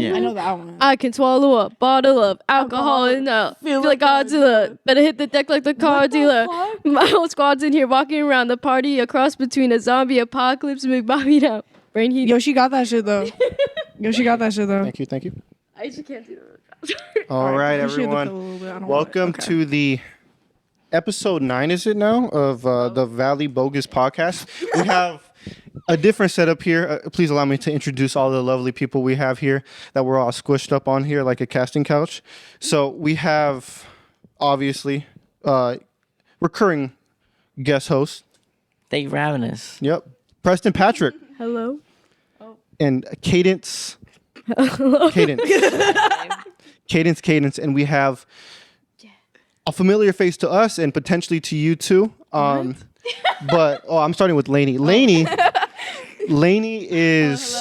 Yeah. I know that one. I can swallow a bottle of alcohol and feel like Godzilla. Better hit the deck like the car dealer. My whole squad's in here walking around the party, a cross between a zombie apocalypse and Bobby now. Brain heat. Yo, she got that shit though. Thank you. I just can't do that. All right, You should look a everyone. little bit. I don't Welcome want it. Okay. to the episode 9, is it now, of the Valley Bogus podcast. We have a different setup here. Please allow me to introduce all the lovely people we have here that we're all squished up on here like a casting couch. So we have, obviously, recurring guest host. Thank you for having us. Yep. Preston Patrick. Hello. And Cadence. Cadence. And we have a familiar face to us and potentially to you too. But I'm starting with Lainey. Lainey is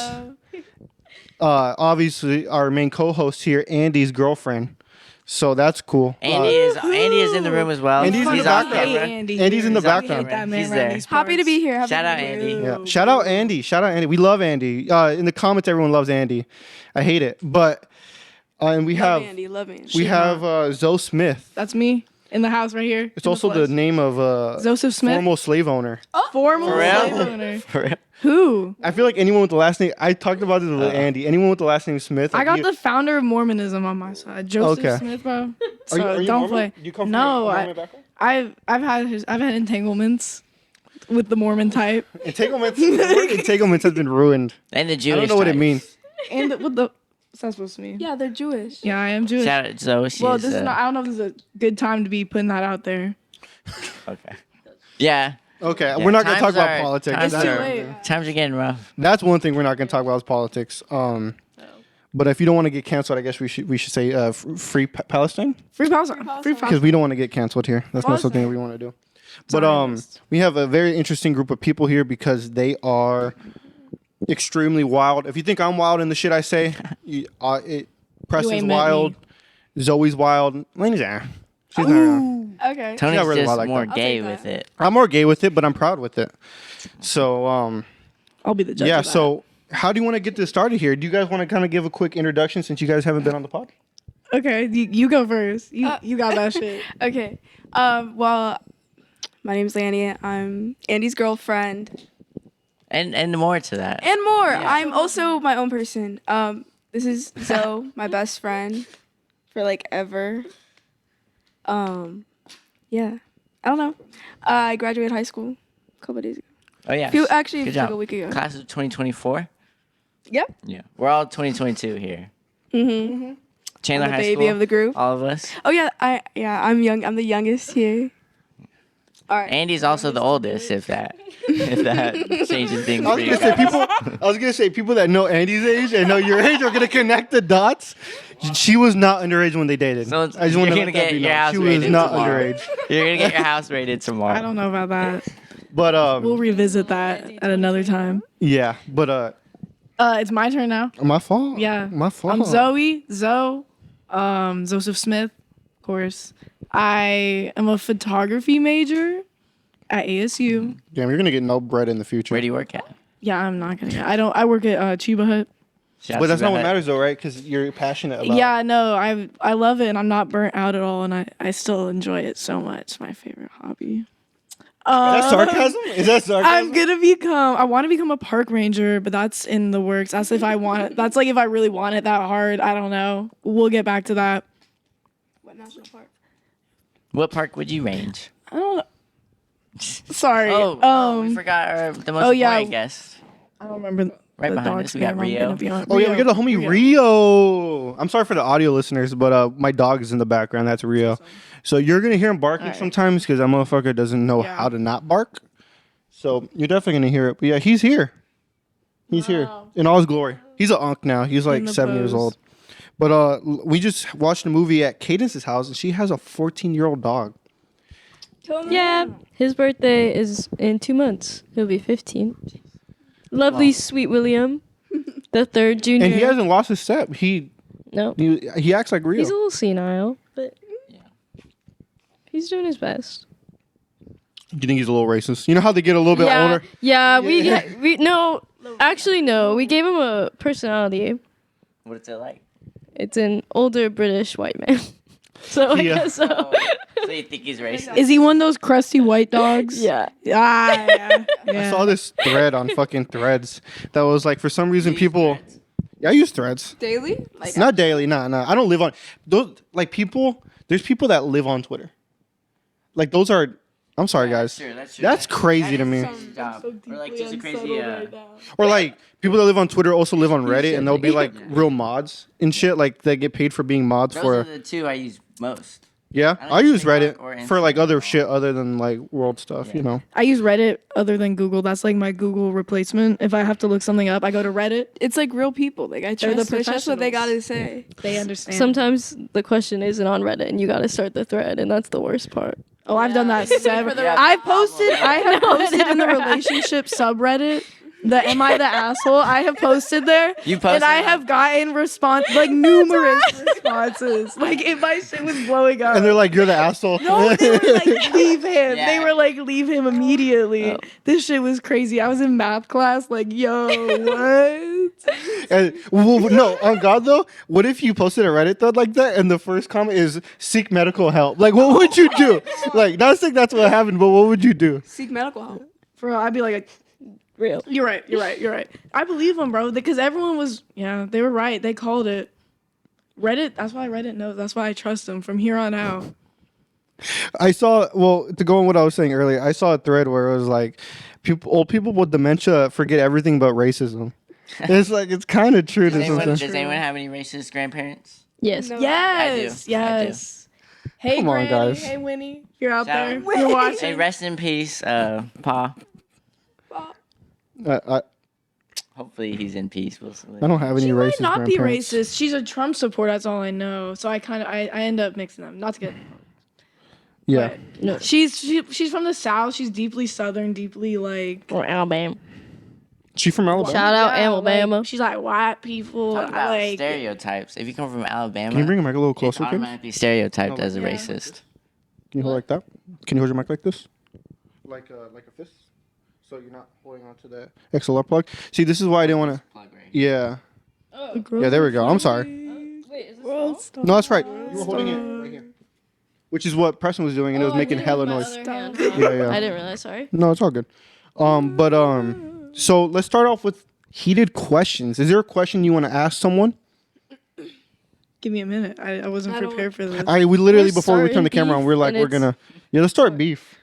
obviously our main co-host here, Andy's girlfriend. So that's cool. Andy is in the room as well. Andy's in the off background. camera. Andy's in the background. He's there. Happy to be here. Shout out Andy. Yeah. Shout out Andy. We love Andy. In the comments, everyone loves Andy. I hate it, but and we have Love Andy. we have Zoe Smith. That's me in the house right here. It's also the name of a Joseph Smith. formal slave owner. Formal For real? slave owner. For real? Who? I feel like anyone with the last name. I talked about this with Andy. Anyone with the last name Smith. I like, got you- the founder of Mormonism on my side, Joseph Okay. Smith, bro. So Are you don't Mormon? play. Do you come from No, a Mormon background? I've had entanglements with the Mormon type, Entanglements. The word entanglements has been ruined. And the Jewish. I don't know what it types. means. and with the what's that supposed to mean? Yeah, they're Jewish. Yeah, I am Jewish. Shout out Zoe. She's, Well, this is not. I don't know if this is a good time to be putting that out there. Okay. Yeah. Okay, Yeah, we're not going to talk times about are- politics. times It's too are- late. Times are getting rough. That's one thing we're not going to talk about is politics. But if you don't want to get canceled, I guess we should say free Palestine, Free Palestine. Free because Palestine. we don't want to get canceled here. That's not something that we want to do. But we have a very interesting group of people here because they are extremely wild. If you think I'm wild in the shit I say, Preston's ain't met wild, Zoe's wild, Lainey's she's not. Okay. Tony's not really just wild like more that. gay take with that. it. I'm more gay with it, but I'm proud with it. So I'll be the judge. yeah. of that. So how do you want to get this started here? Do you guys want to kind of give a quick introduction since you guys haven't been on the pod? Okay, you go first. You got that shit. Okay. Well, my name's Lanny. I'm Andy's girlfriend. And more to that. And more. I'm also my own person. This is Zoe, my best friend for like ever. Yeah. I don't know. I graduated high school a couple of days ago. Oh yeah. Actually, Good like job. a week ago. Class of 2024. Yep. Yeah. We're all 2022 here. Mm-hmm. Chandler I'm the High baby School. of the group. All of us. Oh yeah, I'm young. I'm the youngest here. All right. Andy's also the oldest, if that changes things I for was you. gonna say people that know Andy's age and know your age are gonna connect the dots. She was not underage when they dated. So I just want you're to gonna get your known. house She was raided not tomorrow. underage. You're gonna get your house raided tomorrow. I don't know about that. But We'll revisit that at another time. yeah. But It's my turn now. my fault. Yeah. My fault. I'm Zoe, Joseph Smith, of course. I am a photography major at ASU. Damn, you're gonna get no bread in the future. Where do you work at? Yeah, I'm not gonna. I work at Chiba Hut. Shout But out that's to not what that. matters though, right? Because you're passionate about. Yeah, no, I love it, and I'm not burnt out at all, and I still enjoy it so much. It's my favorite hobby. Is that sarcasm? Is that sarcasm? I want to become a park ranger, but that's in the works. That's if I want it. That's like if I really want it that hard. I don't know. We'll get back to that. What national park? What park would you range? I don't know. Sorry. We forgot the most yeah. important guest. I don't remember. Right the behind dog's us, we got name. I'm Rio. gonna be on- Oh yeah, we got the homie Rio. I'm sorry for the audio listeners, but my dog is in the background. That's Rio. So you're gonna hear him barking sometimes because that motherfucker doesn't know Yeah. how to not bark. So you're definitely gonna hear it. But yeah, he's here. He's here in all his glory. He's an unk now. He's like In the 7 years pose. old. But we just watched a movie at Cadence's house, and she has a 14-year-old dog. Yeah, his birthday is in 2 months. He'll be 15. Lovely, sweet William, the third junior. And he hasn't lost his step. No, He acts like Rio. he's a little senile, but he's doing his best. Do you think he's a little racist? You know how they get a little bit older? Yeah, we no, actually no. We gave him a personality. What's it like? It's an older British white man. So I Yeah. guess so. So you think he's racist? Is he one of those crusty white dogs? Yeah. Yeah. I saw this thread on fucking Threads that was like, for some reason, people. Yeah, I use Threads. Daily? Like Not daily, nah. I don't live on those. Like people, there's people that live on Twitter. Like those are. I'm sorry, guys. That's true. That's crazy to me. Or like just a crazy. Or like people that live on Twitter also live on Reddit, and they'll be like real mods and shit. Like they get paid for being mods Those for. are the two I use most. Yeah, I don't I use use TikTok Reddit or for like Instagram other at all. shit other than like world stuff. Yeah. You know. I use Reddit other than Google. That's like my Google replacement. If I have to look something up, I go to Reddit. it's like real people. Like I They're the trust that's what they professionals. gotta say. They understand. Sometimes the question isn't on Reddit and you gotta start the thread, and that's the worst part. Oh, I've done that several. Yeah, I've problem. posted. I have posted in the relationship subreddit. The am I the asshole? I have posted there, You posted and I that? have gotten numerous responses. Like if my shit was blowing up. And they're like, "You're the asshole." No, they were like, leave him. Yeah. They were like, leave him immediately. Oh. This shit was crazy. I was in math class, like, yo, what? And, well, no, on God though, what if you posted a Reddit thread like that and the first comment is seek medical help? Like, what would you do? Like, not saying that's what happened, but what would you do? Seek medical help. Bro, I'd be like, Real. you're right. I believe them, bro, because everyone was, they were right. They called it. Reddit, that's why Reddit knows. That's why I trust them from here on out. I saw, well, to go on what I was saying earlier, I saw a thread where it was like, old people with dementia forget everything but racism. It's like, it's kind of true to some Does extent. anyone have any racist grandparents? Yes. No. Yes, I do. yes. Hey, Come on, Granny. guys. Hey, Winnie. You're out Shout there. out. You're Hey, watching. rest in peace, Pa. I Hopefully he's in peace. We'll see. I don't have any She might racist not be grandparents. racist. She's a Trump supporter. That's all I know. So I end up mixing them. Not to get. Yeah. but no. She's from the South. She's deeply Southern. Deeply like. Or Alabama. She from Alabama. Shout out Yeah, Alabama. like, she's like white people. Talk about like. stereotypes. If you come from Alabama, Can you bring your mic a little it's closer, kid? automatically stereotyped No, as a yeah. racist. Can you hold like that? Can you hold your mic like this? Like a fist? So you're not holding onto the XLR plug? See, this is why I didn't want to. Yeah. Yeah, there we go. I'm sorry. Wait, is this No, that's right. You were holding it right here. Which is what Preston was doing, and it was making hella noise. Yeah, yeah. I didn't realize. Sorry. No, it's all good. So let's start off with heated questions. Is there a question you want to ask someone? Give me a minute. I wasn't I don't- prepared for this. We literally We're before we turned the starting camera on, we're beef, like, and we're gonna let's start beef.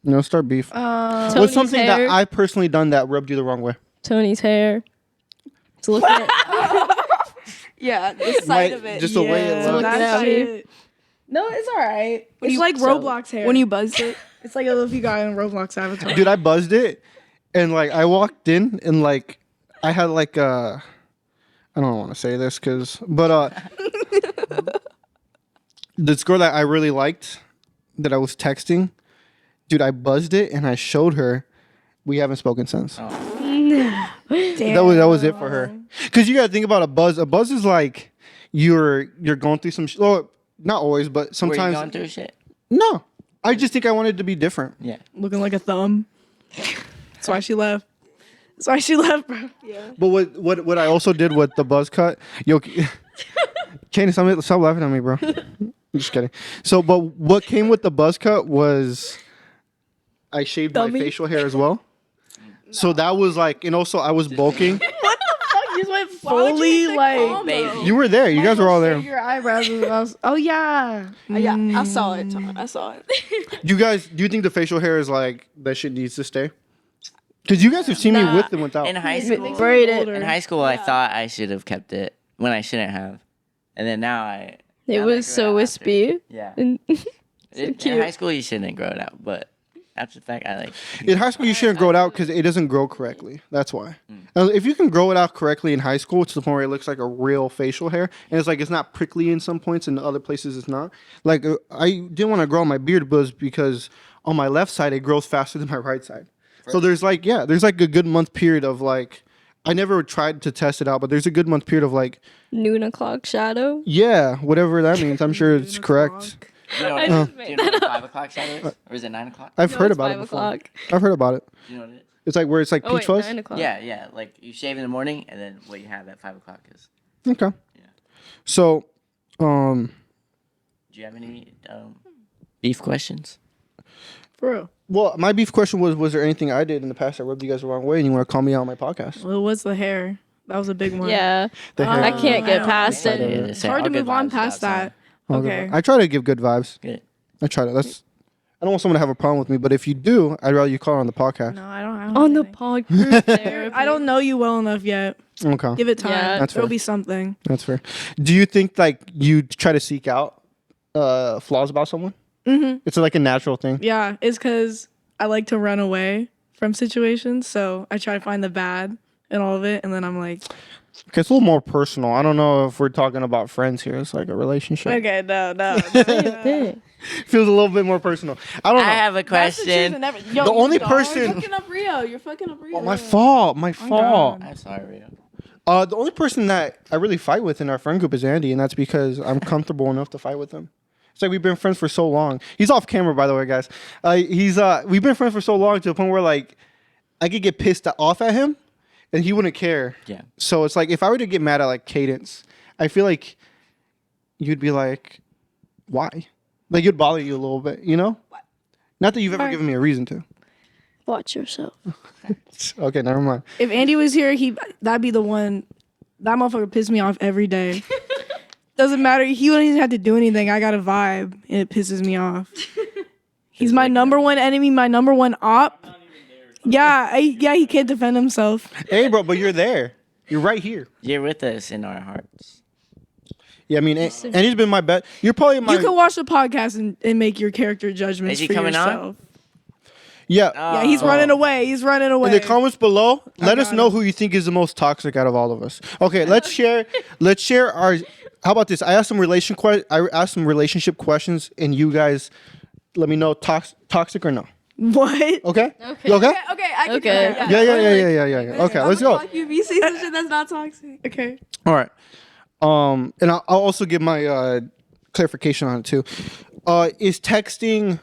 Let's start beef. What's Tony's something hair. that I personally done that rubbed you the wrong way? Tony's hair. To look at. Yeah, the sight of it. Just the way it Look looks. at that me. shit. No, it's all right. When It's you- like so- Roblox hair. when you buzzed it. it's like if you got in Roblox avatar. Dude, I buzzed it, and like I walked in, and like I had like I don't want to say this but this girl that I really liked, that I was texting, dude, I buzzed it and I showed her. We haven't spoken since. Damn. That was it for her. Cause you gotta think about a buzz. A buzz is like you're going through some. Well, not always, but Were you sometimes. going through shit? No, I just think I wanted to be different. Yeah. Looking like a thumb. That's why she left. That's why she left, bro. But what I also did with the buzz cut, yo, Candy, stop laughing at me, bro. I'm just kidding. So, but what came with the buzz cut was I shaved my Dummy. facial hair as well. So that was like, and also I was bulking. Fuck, you just went Why would you fully make the like. combo? Baby. You were there. You guys were all Shave there. Your eyebrows. Oh yeah. Yeah, I saw it, Tom. I saw it. You guys, do you think the facial hair is like that shit needs to stay? Because you guys have seen me Nah. with and without. In high school, Braid it. in high school, I thought I should have kept it when I shouldn't have, and then now I. It now I was grow so it out wispy. after. Yeah. And In cute. high school, you shouldn't grow it out, but after the fact, I like. In high school, you shouldn't grow it out because it doesn't grow correctly. That's why. Now, if you can grow it out correctly in high school to the point where it looks like a real facial hair, and it's like it's not prickly in some points, and other places it's not. Like I didn't want to grow my beard buzz because on my left side it grows faster than my right side. So there's like a good month period of like I never tried to test it out, but there's a good month period of like noon o'clock shadow. whatever that means. I'm sure it's correct. You know, do you know what 5 o'clock shadow is? Or is it 9 o'clock? I've No, heard it's about it 5 before. o'clock. I've heard about it. Do you know what it is? It's like where it's like Oh, peach wait, fuzz. 9 o'clock. Yeah. Like you shave in the morning, and then what you have at 5 o'clock is. Okay. Yeah. So, Do you have any beef questions? For real. well, my beef question was there anything I did in the past that rubbed you guys the wrong way, and you want to call me out on my podcast? Well, what's the hair? That was a big one. Yeah. The hair. I can't get I past don't- it. It's hard to move on past that. I'll give Okay. it- I try to give good vibes. Good. I try to. I don't want someone to have a problem with me, but if you do, I'd rather you call it on the podcast. No, I don't. On the anything. podcast. I don't know you well enough yet. Okay, Give it time. Yeah. That's There'll fair. be something. that's fair. Do you think like you try to seek out flaws about someone? Mm-hmm. It's like a natural thing. Yeah, it's because I like to run away from situations, so I try to find the bad in all of it, and then I'm like, Okay, it's a little more personal. I don't know if we're talking about friends here. It's like a relationship. okay, no. Dang. Feels a little bit more personal. I don't know. I have a question. The only person. You're fucking up Rio. You're fucking up Rio. Oh, my fault. My fault. I'm sorry, Rio. The only person that I really fight with in our friend group is Andy, and that's because I'm comfortable enough to fight with him. It's like we've been friends for so long. He's off camera, by the way, guys. We've been friends for so long to the point where like I could get pissed off at him, and he wouldn't care. Yeah. So it's like if I were to get mad at like Cadence, I feel like you'd be like, why? Like it'd bother you a little bit, you know? Not that you've ever given me a reason to. Watch yourself. Okay, never mind. If Andy was here, that'd be the one. That motherfucker pissed me off every day. Doesn't matter. He wouldn't even have to do anything. I got a vibe, and it pisses me off. He's my number one enemy, my number one op. Yeah, he can't defend himself. Hey, bro, but you're there. You're right here. You're with us in our hearts. Yeah, I mean, Andy's been my bet. You're probably my. You can watch the podcast and make your character judgments Is he for coming on? yourself. Yeah. Yeah, he's running away. He's running away. In the comments below, let us got know him. who you think is the most toxic out of all of us. Okay, let's share. Let's share our. How about this? I asked some relationship questions, and you guys let me know toxic or no. What? Okay. Okay. You okay? Okay, I can Okay. do that. Yeah. Okay, let's go. Fuck you if you say some shit that's not toxic. Okay. All right. And I'll also give my clarification on it too. Is texting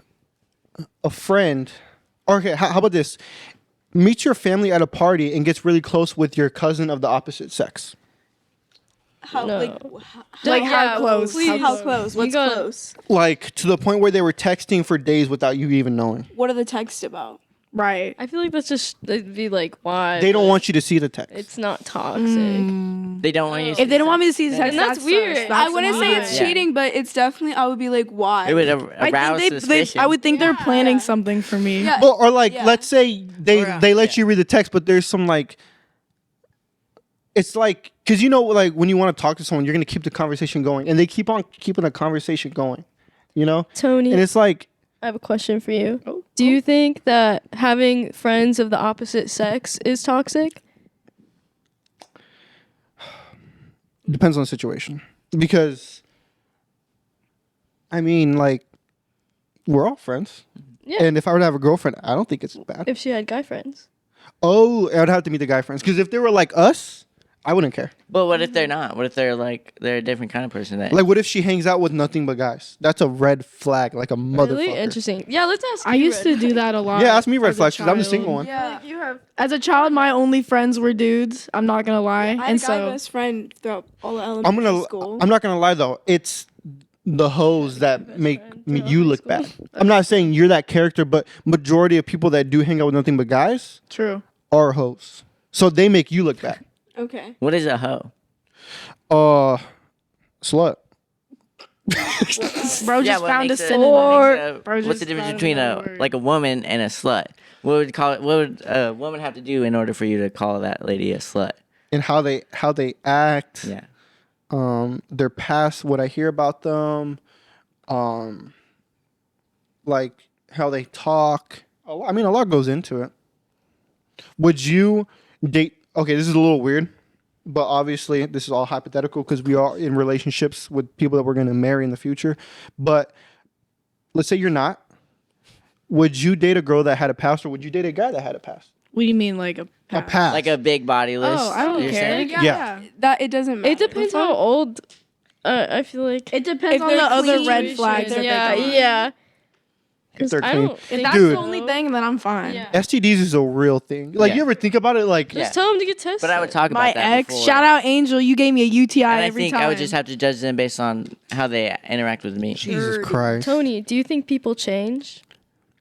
a friend? Okay. How about this? Meet your family at a party and gets really close with your cousin of the opposite sex. How No. Like how close? please. How close? What's gotta- close? Like to the point where they were texting for days without you even knowing. What are the texts about? Right. I feel like that'd be like, why? They don't want you to see the text. It's not toxic. They don't want you. If they don't want me to see the text, And that's weird. sus. I wouldn't say it's Yeah. cheating, but it's definitely. I would be like, why? It would I arouse think suspicion. I would think they're planning something for me. Yeah. Or like, Yeah. let's say they let Yeah. you read the text, but there's some like, it's like, because you know, like when you want to talk to someone, you're gonna keep the conversation going, and they keep on keeping the conversation going, you know. Tony, And it's like, I have a question for you. Do you think that having friends of the opposite sex is toxic? depends on the situation, because, I mean, like, we're all friends, Yeah. and if I were to have a girlfriend, I don't think it's bad. If she had guy friends. Oh, I'd have to meet the guy friends, because if they were like us, I wouldn't care. But what if they're not? What if they're a different kind of person? That Like, what if she hangs out with nothing but guys? That's a red flag, like a motherfucker. Really interesting. Yeah, let's ask. I you, used to do that a lot. Yeah, ask me red as a flags, 'cause I'm the child. single one. Yeah. You have. As a child, my only friends were dudes. I'm not gonna lie, I had and a guy so best friend throughout all of I'm elementary school. I'm not gonna lie though. It's the hoes that make you look bad. I'm not saying you're that character, but majority of people that do hang out with nothing but guys true. are hoes. So they make you look bad. Okay. what is a hoe? Slut. Bro just what found a makes synonym. Bro what's just the difference found between another word. like a woman and a slut? What would a woman have to do in order for you to call that lady a slut? And how they act. Yeah. Their past, what I hear about them, like how they talk. A lot goes into it. Would you date? Okay, this is a little weird, but obviously this is all hypothetical because we are in relationships with people that we're going to marry in the future. But let's say you're not. Would you date a girl that had a past, or would you date a guy that had a past? What do you mean, like a A past. Like a big body list. Oh, I don't you're care. saying? Yeah. That it doesn't matter. It depends how old. I feel like It depends If on they're the other clean, red flags. they're that Yeah, they got. yeah. if they're I clean. don't If think that's Dude. the only thing, then I'm fine. Yeah. STDs is a real thing. Like, Yeah. you ever think about it? Like, Just tell them to get tested. But I would talk My about that ex, before. shout out Angel, you gave me a UTI And I every think time. I would just have to judge them based on how they interact with me. Jesus Christ. Tony, do you think people change?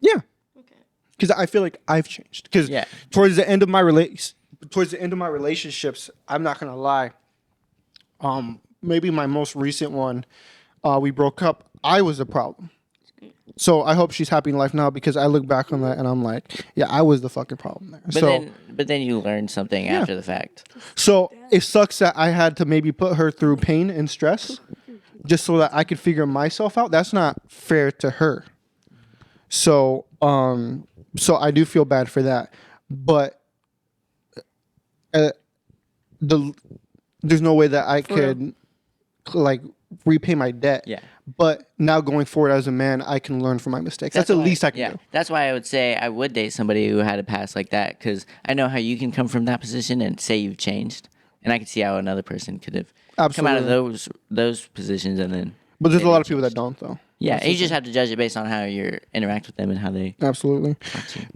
Yeah. Because I feel like I've changed. Because Yeah. towards the end of my relationships, I'm not gonna lie. Maybe my most recent one, we broke up. I was the problem. So I hope she's happy in life now because I look back on that and I'm like, yeah, I was the fucking problem there. But then you learn something after the fact. So it sucks that I had to maybe put her through pain and stress just so that I could figure myself out. That's not fair to her. So I do feel bad for that. But there's no way that I could like repay my debt. Yeah. But now going forward as a man, I can learn from my mistakes. That's the why- least I can do. That's why I would say I would date somebody who had a past like that because I know how you can come from that position and say you've changed, and I can see how another person could have come out of those positions and then. But there's a maybe lot of people that changed. don't, though. Yeah, you just have to judge it based on how you interact with them and how they. Absolutely.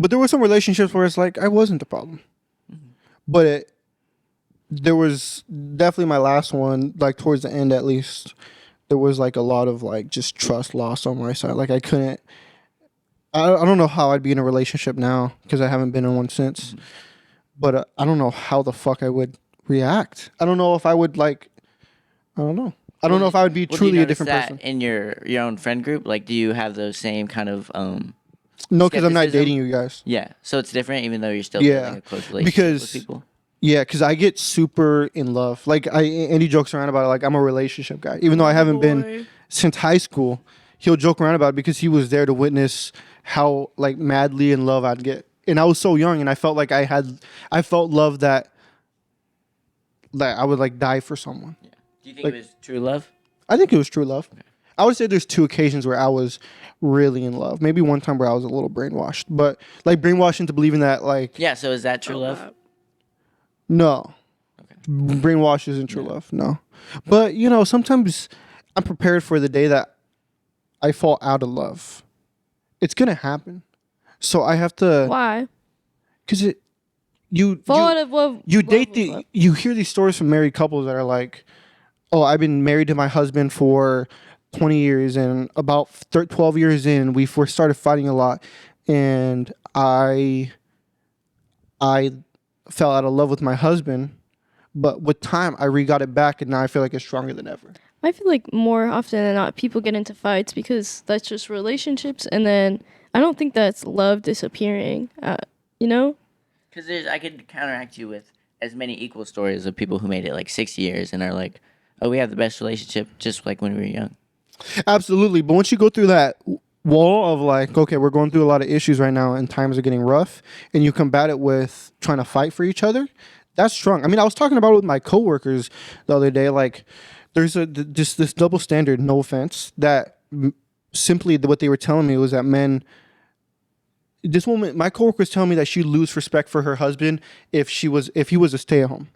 But there were some relationships where it's like I wasn't the problem. But there was definitely my last one, like towards the end at least, there was like a lot of like just trust lost on my side. Like I couldn't, I don't know how I'd be in a relationship now because I haven't been in one since. But I don't know how the fuck I would react. I don't know if I would like, I don't know. I don't know if I would be Well, do you truly a notice different that person. in your own friend group? Like, do you have those same kind of No, because I'm not skepticism? dating you guys. Yeah, so it's different, even though you're still Yeah, building a close relationship because- with people. Yeah, because I get super in love. Like Andy jokes around about it. Like I'm a relationship guy, even though I haven't been since high school. He'll joke around about it because he was there to witness how like madly in love I'd get, and I was so young, and I felt like I felt love that I would like die for someone. Do you think Like- it was true love? I think it was true love. I would say there's 2 occasions where I was really in love. Maybe one time where I was a little brainwashed, but like brainwashed into believing that like Yeah. So is that true love? no. Brainwash isn't true love, no. But you know, sometimes I'm prepared for the day that I fall out of love. It's gonna happen, so I have to. Why? Because you Fall out of love. you love date with the love. you hear these stories from married couples that are like, oh, I've been married to my husband for 20 years, and about 12 years in, we first started fighting a lot, and I fell out of love with my husband, but with time I re-got it back, and now I feel like it's stronger than ever. I feel like more often than not, people get into fights because that's just relationships, and then I don't think that's love disappearing. You know? Because I could counteract you with as many equal stories of people who made it like 6 years and are like, oh, we have the best relationship just like when we were young. Absolutely, but once you go through that wall of like, okay, we're going through a lot of issues right now, and times are getting rough, and you combat it with trying to fight for each other, that's strong. I mean, I was talking about it with my coworkers the other day. Like, there's just this double standard. No offense, that simply what they were telling me was that men. This woman, my coworker was telling me that she'd lose respect for her husband if he was a stay-at-home.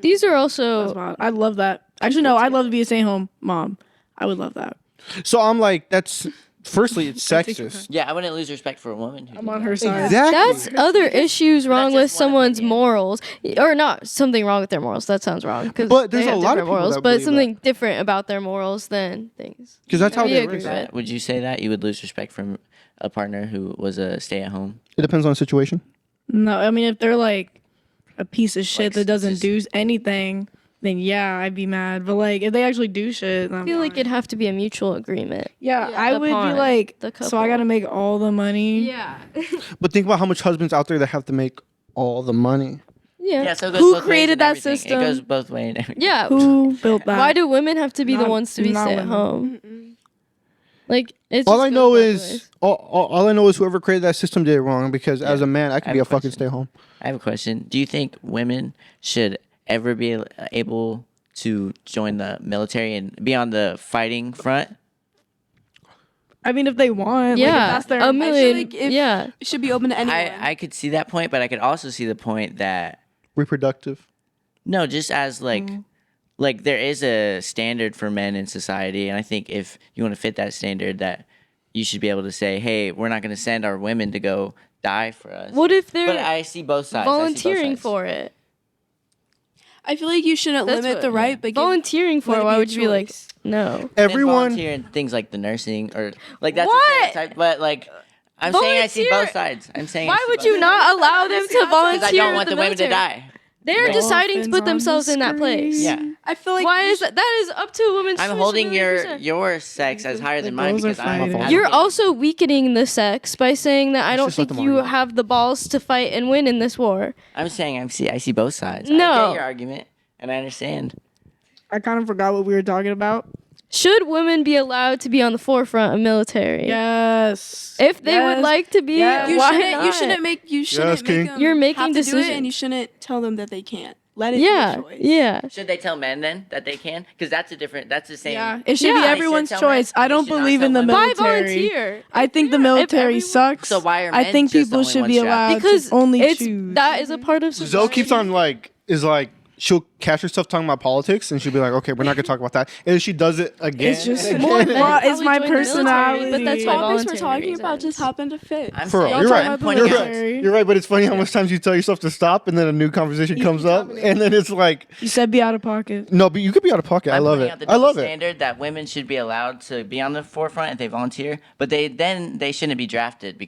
These are also That's wild. I love that. Actually, no, I'd love to be a stay-at-home mom. I would love that. So I'm like, that's firstly, it's take your sexist. Yeah, I wouldn't lose respect for a woman. Who I'm did on that. her side. Exactly. that's other issues wrong just with one someone's opinion. morals, or not something wrong with their morals. That sounds wrong. But there's a lot of people morals, that but believe something different about their morals than things. Because that's how We they agree raise with it. it. Would you say that you would lose respect from a partner who was a stay-at-home? It depends on the situation. No, I mean if they're like a piece of shit Like, that doesn't just- do anything, then yeah, I'd be mad. But like if they actually do shit, then I feel like it'd have to be a mutual agreement. yeah, I would be upon like, the so I couple. gotta make all the money. Yeah. But think about how much husbands out there that have to make all the money. Yeah. So it goes Who both ways created and that everything. system? It goes both ways. and everything. Yeah. Who built that? Why do women have to be the Not- ones to be not stay at women. home? Like it's All just I goes know both is ways. all I know is whoever created that system did it wrong. Because as a man, I could I be a have a fucking question. stay home. I have a question. Do you think women should ever be able to join the military and be on the fighting front? I mean, if they want, Yeah, like, if that's their a million. like if- yeah, It should be open to anyone. I could see that point, but I could also see the point that Reproductive. no, just as like there is a standard for men in society, and I think if you want to fit that standard, that you should be able to say, hey, we're not going to send our women to go die for us. What if they're But I see both sides. I see both volunteering sides. for it? I feel like you shouldn't That's limit what- the right, but Volunteering for let it, it why be a would you be like, choice. no? Then Everyone. volunteer in things like the nursing or like that's What? a stereotype. But like I'm saying, I see Volunteer- both sides. I'm saying. I Why see would both you sides. not allow them to volunteer? Because I don't with want the women to military? die. They're Right. deciding to Dolphins put on the themselves in that place. Yeah. I feel like Why is that? That is up to a woman's choice. I'm holding 100%. your sex as higher than The mine girls are because I'm fighting. You're advocating- also weakening the sex by saying that I don't just let think them you argue. have the balls to fight and win in this war. I'm saying I see both sides. I No. get your argument and I understand. I kind of forgot what we were talking about. Should women be allowed to be on the forefront of military? Yes. If they would Yes. like to be, Yeah. you why shouldn't. not? You shouldn't make. You shouldn't King. make them. You're making have to do decisions. it, and you shouldn't tell them that they can't. Let it be Yeah, a choice. yeah. Should they tell men then that they can? Because that's the same. Yeah, it should Yeah. be They everyone's should tell men. choice. I They don't should not believe tell in the women. Why military. volunteer? I think the Yeah, if military everyone- sucks. So why are I men think just people only should one be strap? allowed Because to only it's choose. that is a part of Zoe society. keeps on she'll catch herself talking about politics and she'll be like, okay, we're not gonna talk about that. And she does it again. It's just and more. again. Well, it's Probably my join the military, personality. but that's The why topics we're voluntary talking about reasons. just happen to fit. I'm For real, saying, you're talk right. about the You're military. right. You're right, but it's funny how much times you tell yourself to stop and then a new conversation comes up, and then it's like, You said be out of pocket. no, but you could be out of pocket. I I'm love putting it. out the I love double it. standard that women should be allowed to be on the forefront if they volunteer, but they shouldn't be drafted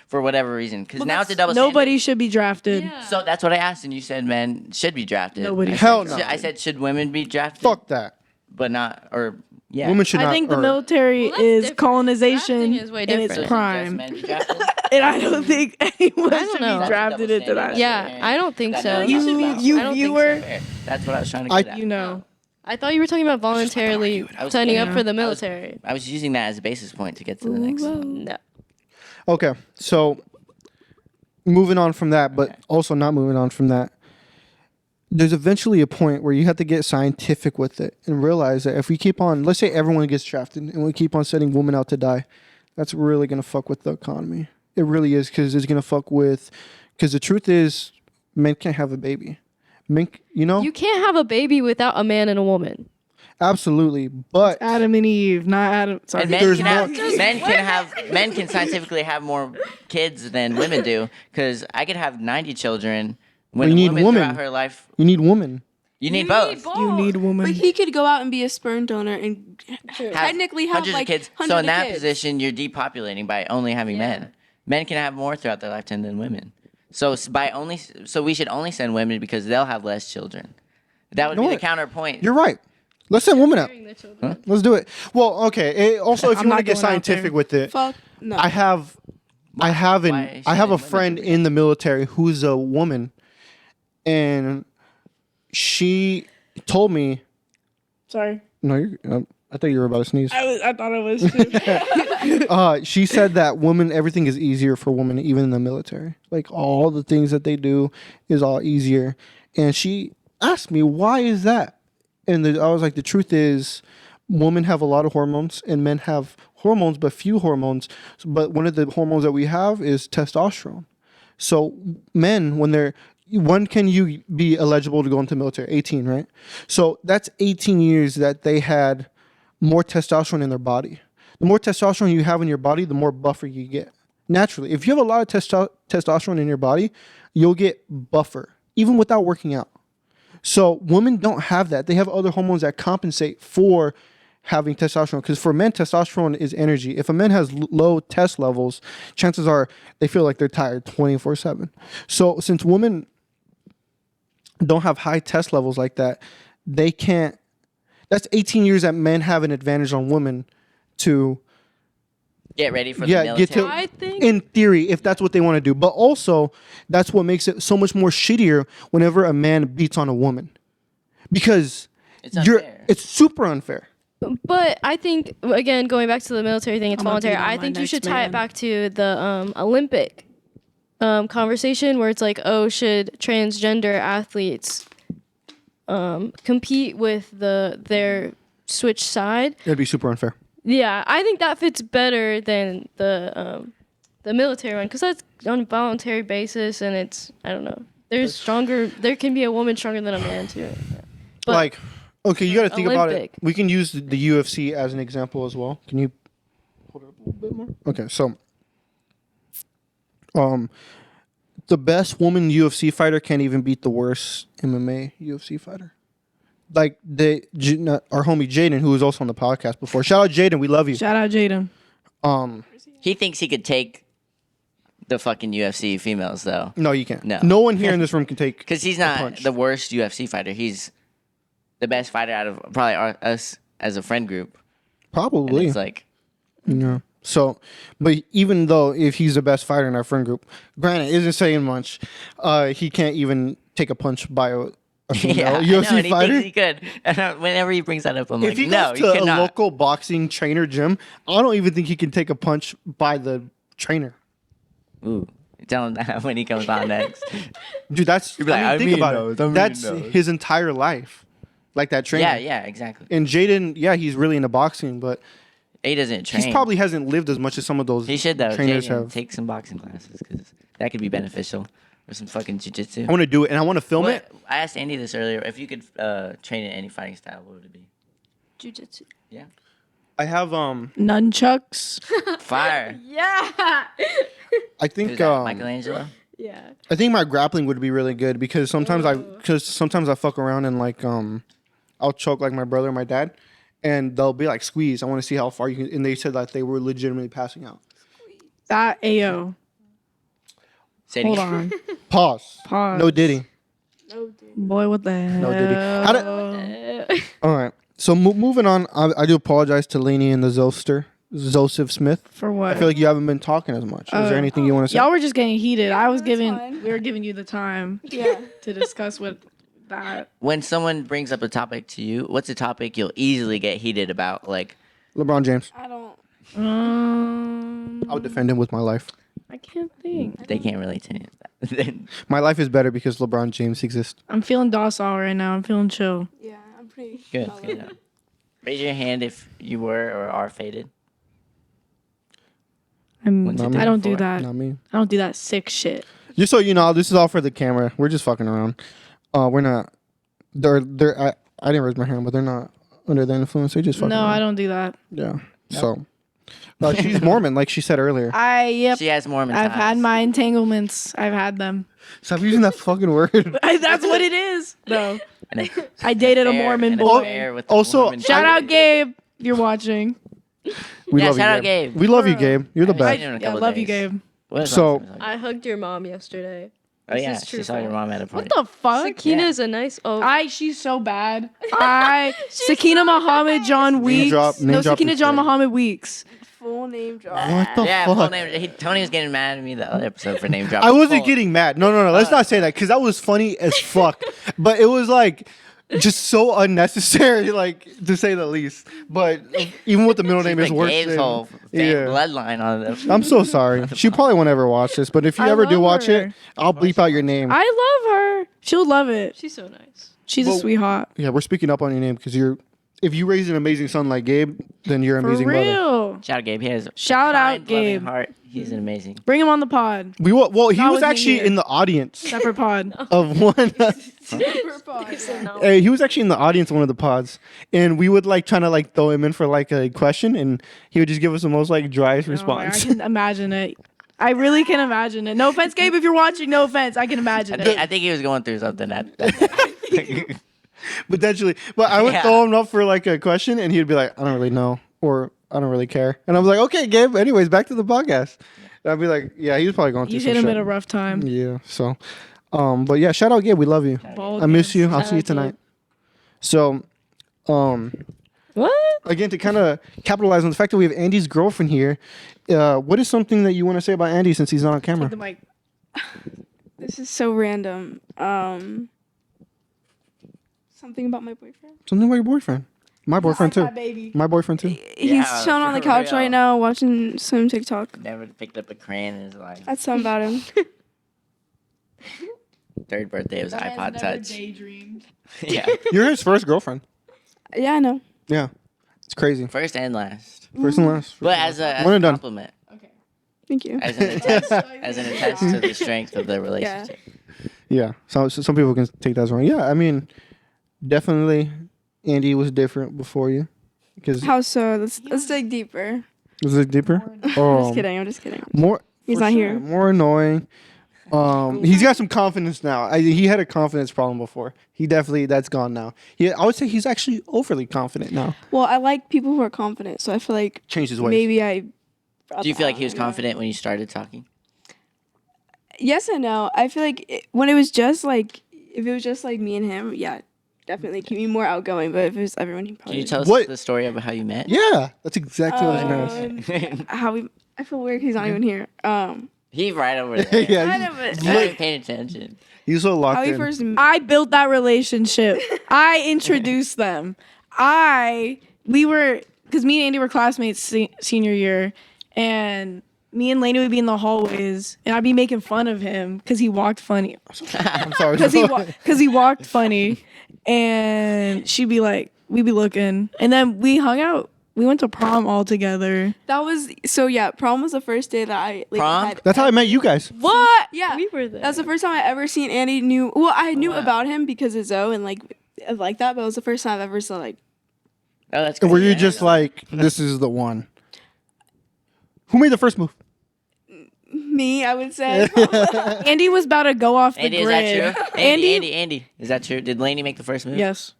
for whatever reason. Because now it's a double Nobody standard. should be drafted. Yeah. So that's what I asked, and you said men should be drafted. Nobody I should said- Hell no. I said should women be drafted? Fuck that. But not or yeah. Women should not. I think the or- military Well, that's is different. colonization Drafting is way in its different. prime, Men be drafted? and I don't think anyone I don't should know. be drafted into that. Yeah, I don't think so. You I don't think viewer, Fair. That's what I was trying to I- get at. you know. I thought you were talking about voluntarily I was signing up kidding. for the I was- military. I was using that as a basis point to get to the next one. No. Okay, so moving on from that, but also not moving on from that. There's eventually a point where you have to get scientific with it and realize that if we keep on, let's say everyone gets drafted and we keep on sending women out to die, that's really going to fuck with the economy. It really is, because it's going to fuck with, because the truth is, men can't have a baby. Men, You can't have a baby without a man and a woman. absolutely, but Adam and Eve, not Adam. Sorry. And men There's men can scientifically have more kids than women do because I could have 90 children when You a need woman women. throughout her life. you need women. You need both. You need women. But he could go out and be a sperm donor and technically have hundreds like of kids. hundreds So in of that kids. position, you're depopulating by only having men. Men can have more throughout their lifetime than women. So we should only send women because they'll have less children. That would You know be what? the counterpoint. You're right. Let's send women out. Let's do it. Well, okay. Also, if I'm you want to not get going out there. scientific with it, Fuck no. I have Why a should women friend do in the military who's a woman, and she told me, Sorry. no, I thought you were about to sneeze. I thought it was too. She said that everything is easier for women, even in the military. Like all the things that they do is all easier. And she asked me, why is that? And I was like, the truth is, women have a lot of hormones and men have hormones, but few hormones. But one of the hormones that we have is testosterone. So men, when can you be eligible to go into the military? 18, right? So that's 18 years that they had more testosterone in their body. The more testosterone you have in your body, the more buffer you get. Naturally, if you have a lot of testosterone in your body, you'll get buffer, even without working out. So women don't have that. They have other hormones that compensate for having testosterone. Because for men, testosterone is energy. If a man has low test levels, chances are they feel like they're tired 24/7. So since women don't have high test levels like that, they can't. That's 18 years that men have an advantage on women to Get ready for the get military. to I think- in theory if that's what they want to do. But also that's what makes it so much more shittier whenever a man beats on a woman, because It's unfair. it's super unfair. But I think, again, going back to the military thing, it's I'm gonna voluntary. beat on I my think you next should tie man. it back to the Olympic conversation where it's like, oh, should transgender athletes compete with their switch side? It'd be super unfair. Yeah, I think that fits better than the military one because that's on a voluntary basis and it's, I don't know. There can be a woman stronger than a man too. Yeah. But Like, okay, you got to think about it. Olympic. We can use the UFC as an example as well. Can you hold it up? bit more. Okay, so the best woman UFC fighter can't even beat the worst MMA UFC fighter. Like our homie Jaden, who was also on the podcast before. Shout out Jaden, we love you. Shout out Jaden. He thinks he could take the fucking UFC females though. No, you can't. No. One here in this room can take. Because he's a not punch. the worst UFC fighter. He's the best fighter out of probably us as a friend group. And Probably. it's like, Yeah. So, but even though if he's the best fighter in our friend group, granted, isn't saying much. He can't even take a punch by a female yeah, UFC I know, and he fighter. thinks he could. And whenever he brings that up, I'm If like, he no, goes you to a cannot. local boxing trainer gym, I don't even think he can take a punch by the trainer. Ooh, tell him that when he comes on next. Dude, that's You'd be like, I mean, I think mean about those, it. I mean That's those. his entire life, like that trainer. yeah, exactly. And Jaden, yeah, he's really into boxing, but He doesn't train. he probably hasn't lived as much as some of those He should though. trainers Jaden, have. take some boxing classes because that could be beneficial, or some fucking jujitsu. I want to do it, and I want to film it. I asked Andy this earlier. If you could train in any fighting style, what would it be? Jiu-jitsu. Yeah, I have Nunchucks. fire. Yeah. I think Who's that, Michelangelo. Yeah. I think my grappling would be really good because sometimes I fuck around and like I'll choke like my brother and my dad, and they'll be like squeeze. I want to see how far you can. And they said that they were legitimately passing out. That Ayo. Say it Hold again. on. Pause. Pause. No Diddy. Boy, what the hell? No Diddy. All right. So moving on, I do apologize to Lainey and the Joseph Smith. For what? I feel like you haven't been talking as much. Is there anything you want to say? Y'all were just getting heated. I was that's fine. we were giving you the time Yeah. to discuss what that. When someone brings up a topic to you, what's a topic you'll easily get heated about? Like, LeBron James. I don't. I would defend him with my life. I can't think. they can't relate to any of that. My life is better because LeBron James exists. I'm feeling docile right now. I'm feeling chill. Yeah, I'm pretty. Good. mellow. Good. Raise your hand if you were or are faded. What's it I don't do for? that. Not me. I don't do that sick shit. Just so you know, this is all for the camera. We're just fucking around. We're not. I didn't raise my hand, but they're not under the influence. They just fucking. No, around. I don't do that. Yeah. So. She's Mormon, like she said earlier. She has Mormon I've ties. had my entanglements. I've had them. Stop using that fucking word. That's what it is. No. And a- I dated a affair- Mormon an boy. affair with the Also, Mormon Shout church. out Gabe. If you're watching. We Yeah, love shout you, out Gabe. We love you, Gabe. You're the I best. seen him in a Yeah, couple love you, days. Gabe. What was So- last time I hugged your mom yesterday. Oh yeah, This is she true saw your fact. mom at a party. What the fuck? Sakina's a nice. Oh, She's so bad. Sakina Muhammad John Weeks. name drop Sakina is John great. Muhammad Weeks. Full name drop. What the Yeah, fuck? full name. Tony was getting mad at me the other episode for name dropping. I wasn't Full- getting mad. No. Let's not say that because that was funny as fuck. But it was like just so unnecessary, like to say the least. But even with the middle name, She's is like worse. Gabe's than- whole Yeah. bloodline on them. I'm so sorry. She probably won't ever watch this. But if you I ever do love watch her. it, I'll bleep out your name. I love her. She'll love it. she's so nice. She's a Well, sweetheart. Yeah, we're speaking up on your name because if you raise an amazing son like Gabe, then you're an For amazing brother. real. Shout out Gabe. He has a Shout out kind, loving Gabe. heart. He's an amazing. Bring him on the pod. He Not was with me actually here. in the audience Separate pod. of one. He was actually in the audience of one of the pods, and we would like trying to like throw him in for like a question, and he would just give us the most like driest Oh, I response. can imagine it. I really can imagine it. No offense, Gabe, if you're watching. No offense. I can imagine it. I think he was going through something that Potentially, but I would Yeah. throw him up for like a question, and he'd be like, "I don't really know," or "I don't really care," and I was like, "Okay, Gabe. Anyways, back to the podcast." And I'd be like, "Yeah, he was probably going through You some hit him shit." at a rough time. Yeah. So, but yeah, shout out Gabe. We love you. Bald I miss you. I'll Shout see you out Gabe. tonight. So, What? again, to kind of capitalize on the fact that we have Andy's girlfriend here, what is something that you want to say about Andy since he's not on camera? The mic. This is so random. Something about my boyfriend. Something about your boyfriend. My boyfriend too. baby. My boyfriend too. He's Yeah, chilling on the for couch real. right now watching some TikTok. never picked up a crayon in his life. That's something about him. Third birthday was iPod Touch. Daydreamed. Yeah, You're his first girlfriend. Yeah, I know. Yeah, it's crazy. first and last. First and last. But as a One and done. compliment, Thank you. as an attest to the strength of the relationship. Yeah. So some people can take that as wrong. Yeah, I mean, definitely, Andy was different before you, because How so? Let's dig deeper. Was it deeper? I'm just kidding. I'm just kidding. More. He's for not sure, here. More annoying. He's got some confidence now. He had a confidence problem before. He definitely that's gone now. I would say he's actually overly confident now. Well, I like people who are confident, so I feel like Changed his ways. maybe I. Do you feel like he was confident when you started talking? Yes and no. I feel like when it was just like, if it was just like me and him, yeah, definitely keep me more outgoing. But if it was everyone, he probably. Can you tell us What? the story of how you met? Yeah, that's exactly what I was gonna say. How we? I feel weird. He's not even here. He's right over there. Yeah, Kind of He's not even paying attention. he's so locked how we in. first. I built that relationship. I introduced them. We were, because me and Andy were classmates senior year, and me and Lainey would be in the hallways, and I'd be making fun of him because he walked funny. I'm sorry. Because he walked funny, and she'd be like, we'd be looking, and then we hung out. We went to prom all together. That was so. Yeah, prom was the first day that I like, Prom? had. That's how I met you guys. What? Yeah, We were there. that's the first time I ever seen Andy. I knew wow. about him because of Zoe and like that, but it was the first time I've ever saw like. Oh, that's Were you crazy. just like, this is the one? Who made the first move? Me, I would say. Andy was about to go off the Andy, is grid. that true? Andy, is that true? Did Lainey make the first move? Yes.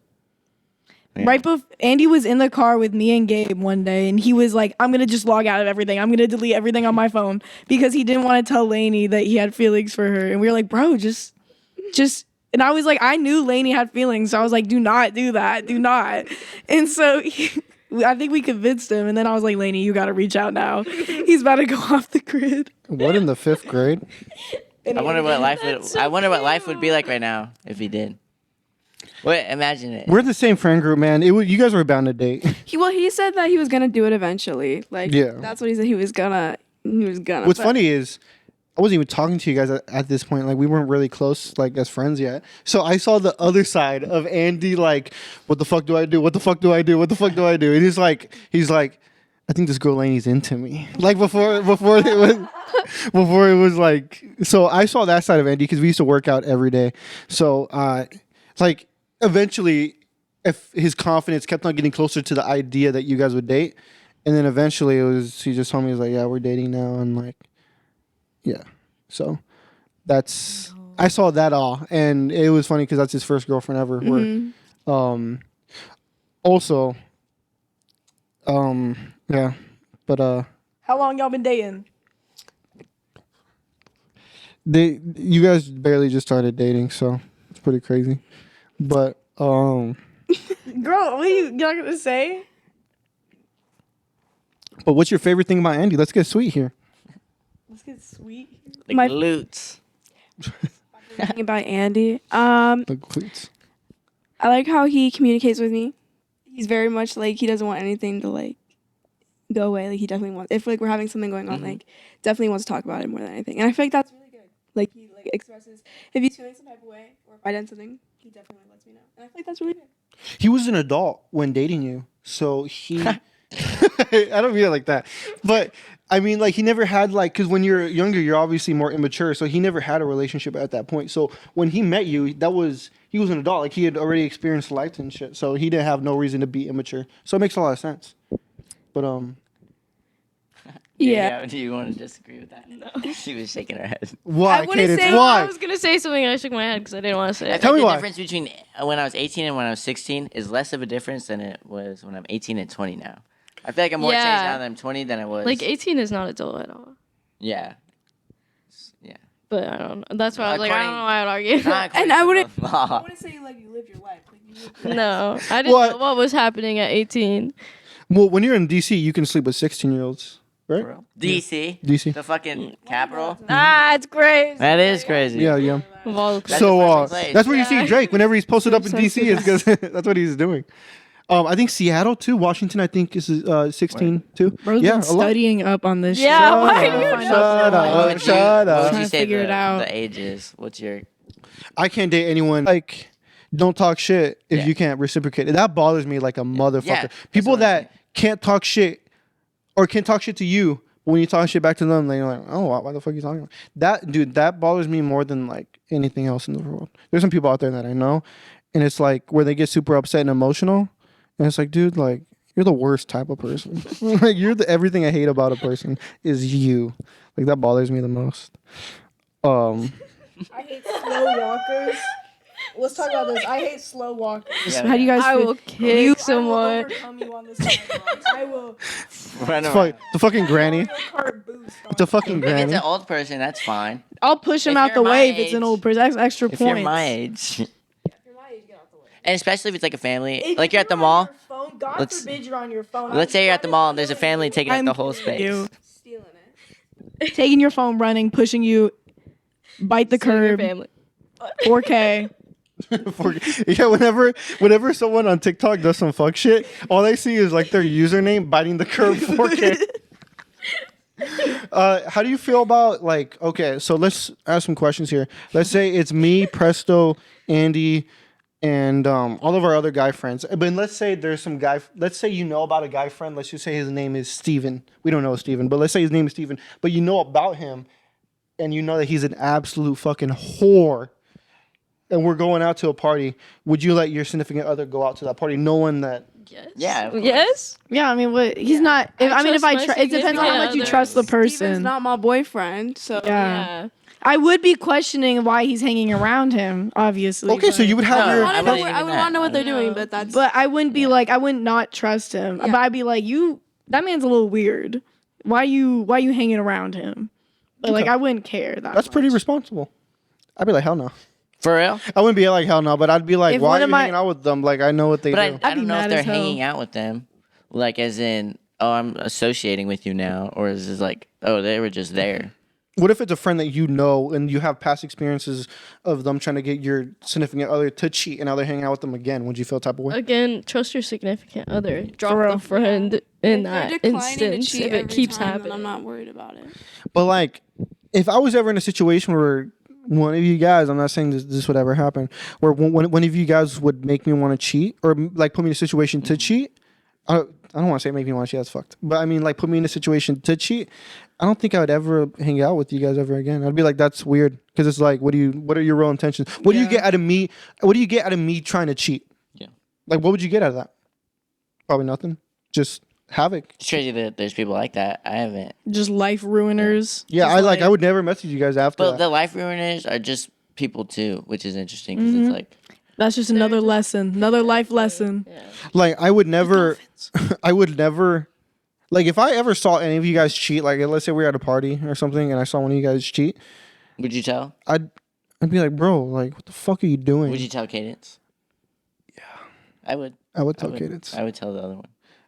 Yeah. Right before Andy was in the car with me and Gabe one day, and he was like, "I'm gonna just log out of everything. I'm gonna delete everything on my phone," because he didn't want to tell Lainey that he had feelings for her. And we were like, "Bro, just." And I was like, I knew Lainey had feelings, so I was like, "Do not do that. Do not." And so I think we convinced him, and then I was like, "Lainey, you gotta reach out now. He's about to go off the grid." What, in the 5th grade? I wonder what life would be like right now if he did. Wait, imagine it. We're the same friend group, man. You guys were bound to date. He said that he was gonna do it eventually. Like, Yeah. that's what he said. He was gonna. What's but- funny is I wasn't even talking to you guys at this point. Like, we weren't really close, like, as friends yet. So I saw the other side of Andy, like, what the fuck do I do? What the fuck do I do? What the fuck do I do? And he's like, I think this girl Lainey's into me. Like, before it was like, so I saw that side of Andy because we used to work out every day. So, like, eventually, if his confidence kept on getting closer to the idea that you guys would date, and then eventually he just told me, he was like, yeah, we're dating now, and like, yeah. So I saw that all, and it was funny because that's his first girlfriend ever. Also, yeah, but How long y'all been dating? you guys barely just started dating, so it's pretty crazy. But Girl, what are you not gonna say? but what's your favorite thing about Andy? Let's get sweet here. Let's get sweet. Like My- glutes. Thinking about Andy. The glutes. I like how he communicates with me. He's very much like he doesn't want anything to like go away. Like he definitely wants, if like we're having something going on, like definitely wants to talk about it more than anything. And I feel like that's really good. Like he like expresses if he's feeling some type of way or if I done something, he definitely lets me know. And I feel like that's really good. He was an adult when dating you, so he. I don't mean it like that, but I mean like he never had like, because when you're younger, you're obviously more immature, so he never had a relationship at that point. So when he met you, he was an adult, like he had already experienced life and shit, so he didn't have no reason to be immature. So it makes a lot of sense. But Yeah. Do you want to disagree with that? No. She was shaking her head. why, wouldn't Cadence? say- I Why? was gonna say something and I shook my head because I didn't want to say I it. Tell think me the why. difference between when I was 18 and when I was 16 is less of a difference than it was when I'm 18 and 20 now. I feel like I'm more changed Yeah. now that I'm 20 than I was. Like 18 is not adult at all. Yeah. Yeah. But I don't know. That's why I was like, I don't know why I would argue. And I wouldn't- I I wouldn't say like you lived your life. Like you lived No, I didn't What? know what was happening at 18. Well, when you're in DC, you can sleep with 16-year-olds, right? DC. DC. The fucking capital. Ah, it's crazy. That is crazy. Yeah, yeah. Of all the That's So a perfect place. that's where you see Drake whenever he's posted up in So DC, is because that's what he's doing. I think Seattle too. Washington, I think, is 16 too. Bro's Yeah, been a lot. studying up on this Yeah, shit. why Trying do to you find shut out. up. What would you- Shut What up. would Trying you to say figure it out. the age is? What's your... I can't date anyone like don't talk shit if Yeah. you can't reciprocate. That bothers me like a motherfucker. Yeah, that's People what I'm saying. that can't talk shit or can't talk shit to you, but when you talk shit back to them, they're like, oh, why the fuck are you talking about? That dude, that bothers me more than like anything else in the world. There's some people out there that I know, and it's like where they get super upset and emotional, and it's like, dude, like You're the worst type of person. Like you're the everything I hate about a person is you. Like that bothers me the most. I hate slow walkers. Let's talk about this. I hate slow walkers. Yeah, How do you guys I feel? will kick someone. I will overcome you on the sidewalk. I will. Run The, around. the fucking granny. Mario Kart boost on The fucking If it's granny. an old person, that's fine. I'll push him If out the you're my way if it's an age- old person. That's extra If points. you're my age. And especially if it's like a family, If like you're at the on mall. your phone, God Let's- forbid you're on your phone. Let's say you're at the mall and there's a family taking up I'm the whole space. you. Stealing it. Taking your phone, running, pushing you, bite the Save your curb. family. 4K. Yeah, whenever someone on TikTok does some fuck shit, all I see is like their username biting the curb 4K. How do you feel about like? Okay, so let's ask some questions here. Let's say it's me, Presto, Andy, and all of our other guy friends. But let's say there's some guy. Let's say you know about a guy friend. Let's just say his name is Steven. We don't know Steven, but let's say his name is Steven. But you know about him, and you know that he's an absolute fucking whore. And we're going out to a party. Would you let your significant other go out to that party, knowing that? Yes. Yeah, of course. Yes. Yeah, I mean, what? He's not. If, I mean, if trust I my it depends on how much you significant trust the other. Steven's person. not my boyfriend, so Yeah. Yeah. I would be questioning why he's hanging around him. Obviously. Okay, so but- you would have No, your. I I want to know. wouldn't I even would want to know what they're that. doing, No. but that's. But I wouldn't be like I would not trust him. Yeah. But I'd be like, you. That man's a little weird. Why you hanging around him? But like Okay. I wouldn't care. That's pretty much. responsible. I'd be like, hell no. For real? I wouldn't be like hell no, but I'd be like, If why one are of you my- hanging out with them? Like I know what they But I do. don't be know if mad they're as hell. hanging out with them. Like as in, oh, I'm associating with you now. Or is this like, oh, they were just there. What if it's a friend that you know and you have past experiences of them trying to get your significant other to cheat and now they're hanging out with them again? Would you feel type of way? Again, trust your significant other. For Drop real. the friend in If they're that declining to instance cheat if it every keeps time, then happening. I'm not worried about it. But like, if I was ever in a situation where one of you guys, I'm not saying this would ever happen, where one of you guys would make me want to cheat or like put me in a situation to cheat. I don't want to say make me want to cheat. That's fucked. But I mean, like, put me in a situation to cheat. I don't think I would ever hang out with you guys ever again. I'd be like, that's weird, because it's like, what are your real intentions? What do you get out of me? What do you get out of me trying to cheat? Yeah. Like, what would you get out of that? Probably nothing. Just havoc. It's crazy that there's people like that. I haven't. Just life ruiners. Yeah, Just I would never message you guys after But that. the life ruiners are just people too, which is interesting because it's like, That's just another lesson, another life lesson. Like, I would never, like, if I ever saw any of you guys cheat, like, let's say we were at a party or something and I saw one of you guys cheat, would you tell? I'd be like, bro, like, what the fuck are you doing? Would you tell Cadence? Yeah. I would. I would I tell would- Cadence. I would tell the other one.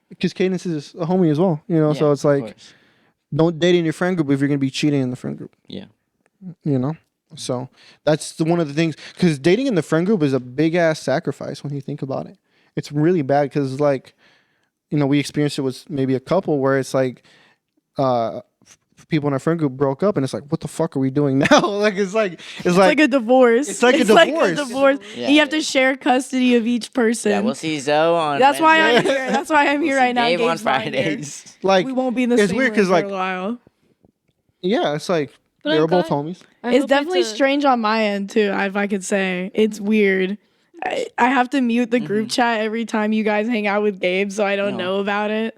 Because Cadence is a homie as well, you know? So Yeah, it's of like, course. don't date in your friend group if you're going to be cheating in the friend group, Yeah. you know? So that's one of the things, because dating in the friend group is a big ass sacrifice when you think about it. It's really bad because, like, you know, we experienced it with maybe a couple where it's like, people in our friend group broke up and it's like, what the fuck are we doing now? It's like A divorce. It's like a divorce. Yeah, And you have to yeah. share custody of each person. Yeah, we'll see Zoe on. That's why I'm Wednesday. here. That's why I'm We'll here see right now. Dave on Gabe's not here. Fridays. like We won't be in the it's same weird room 'cause, for like, a while. yeah, it's like But they I'm were both glad- homies. I It's hope definitely a- strange on my end too, if I could say. It's weird. I have to mute the group chat every time you guys hang out with Gabe, so I don't No. know about it.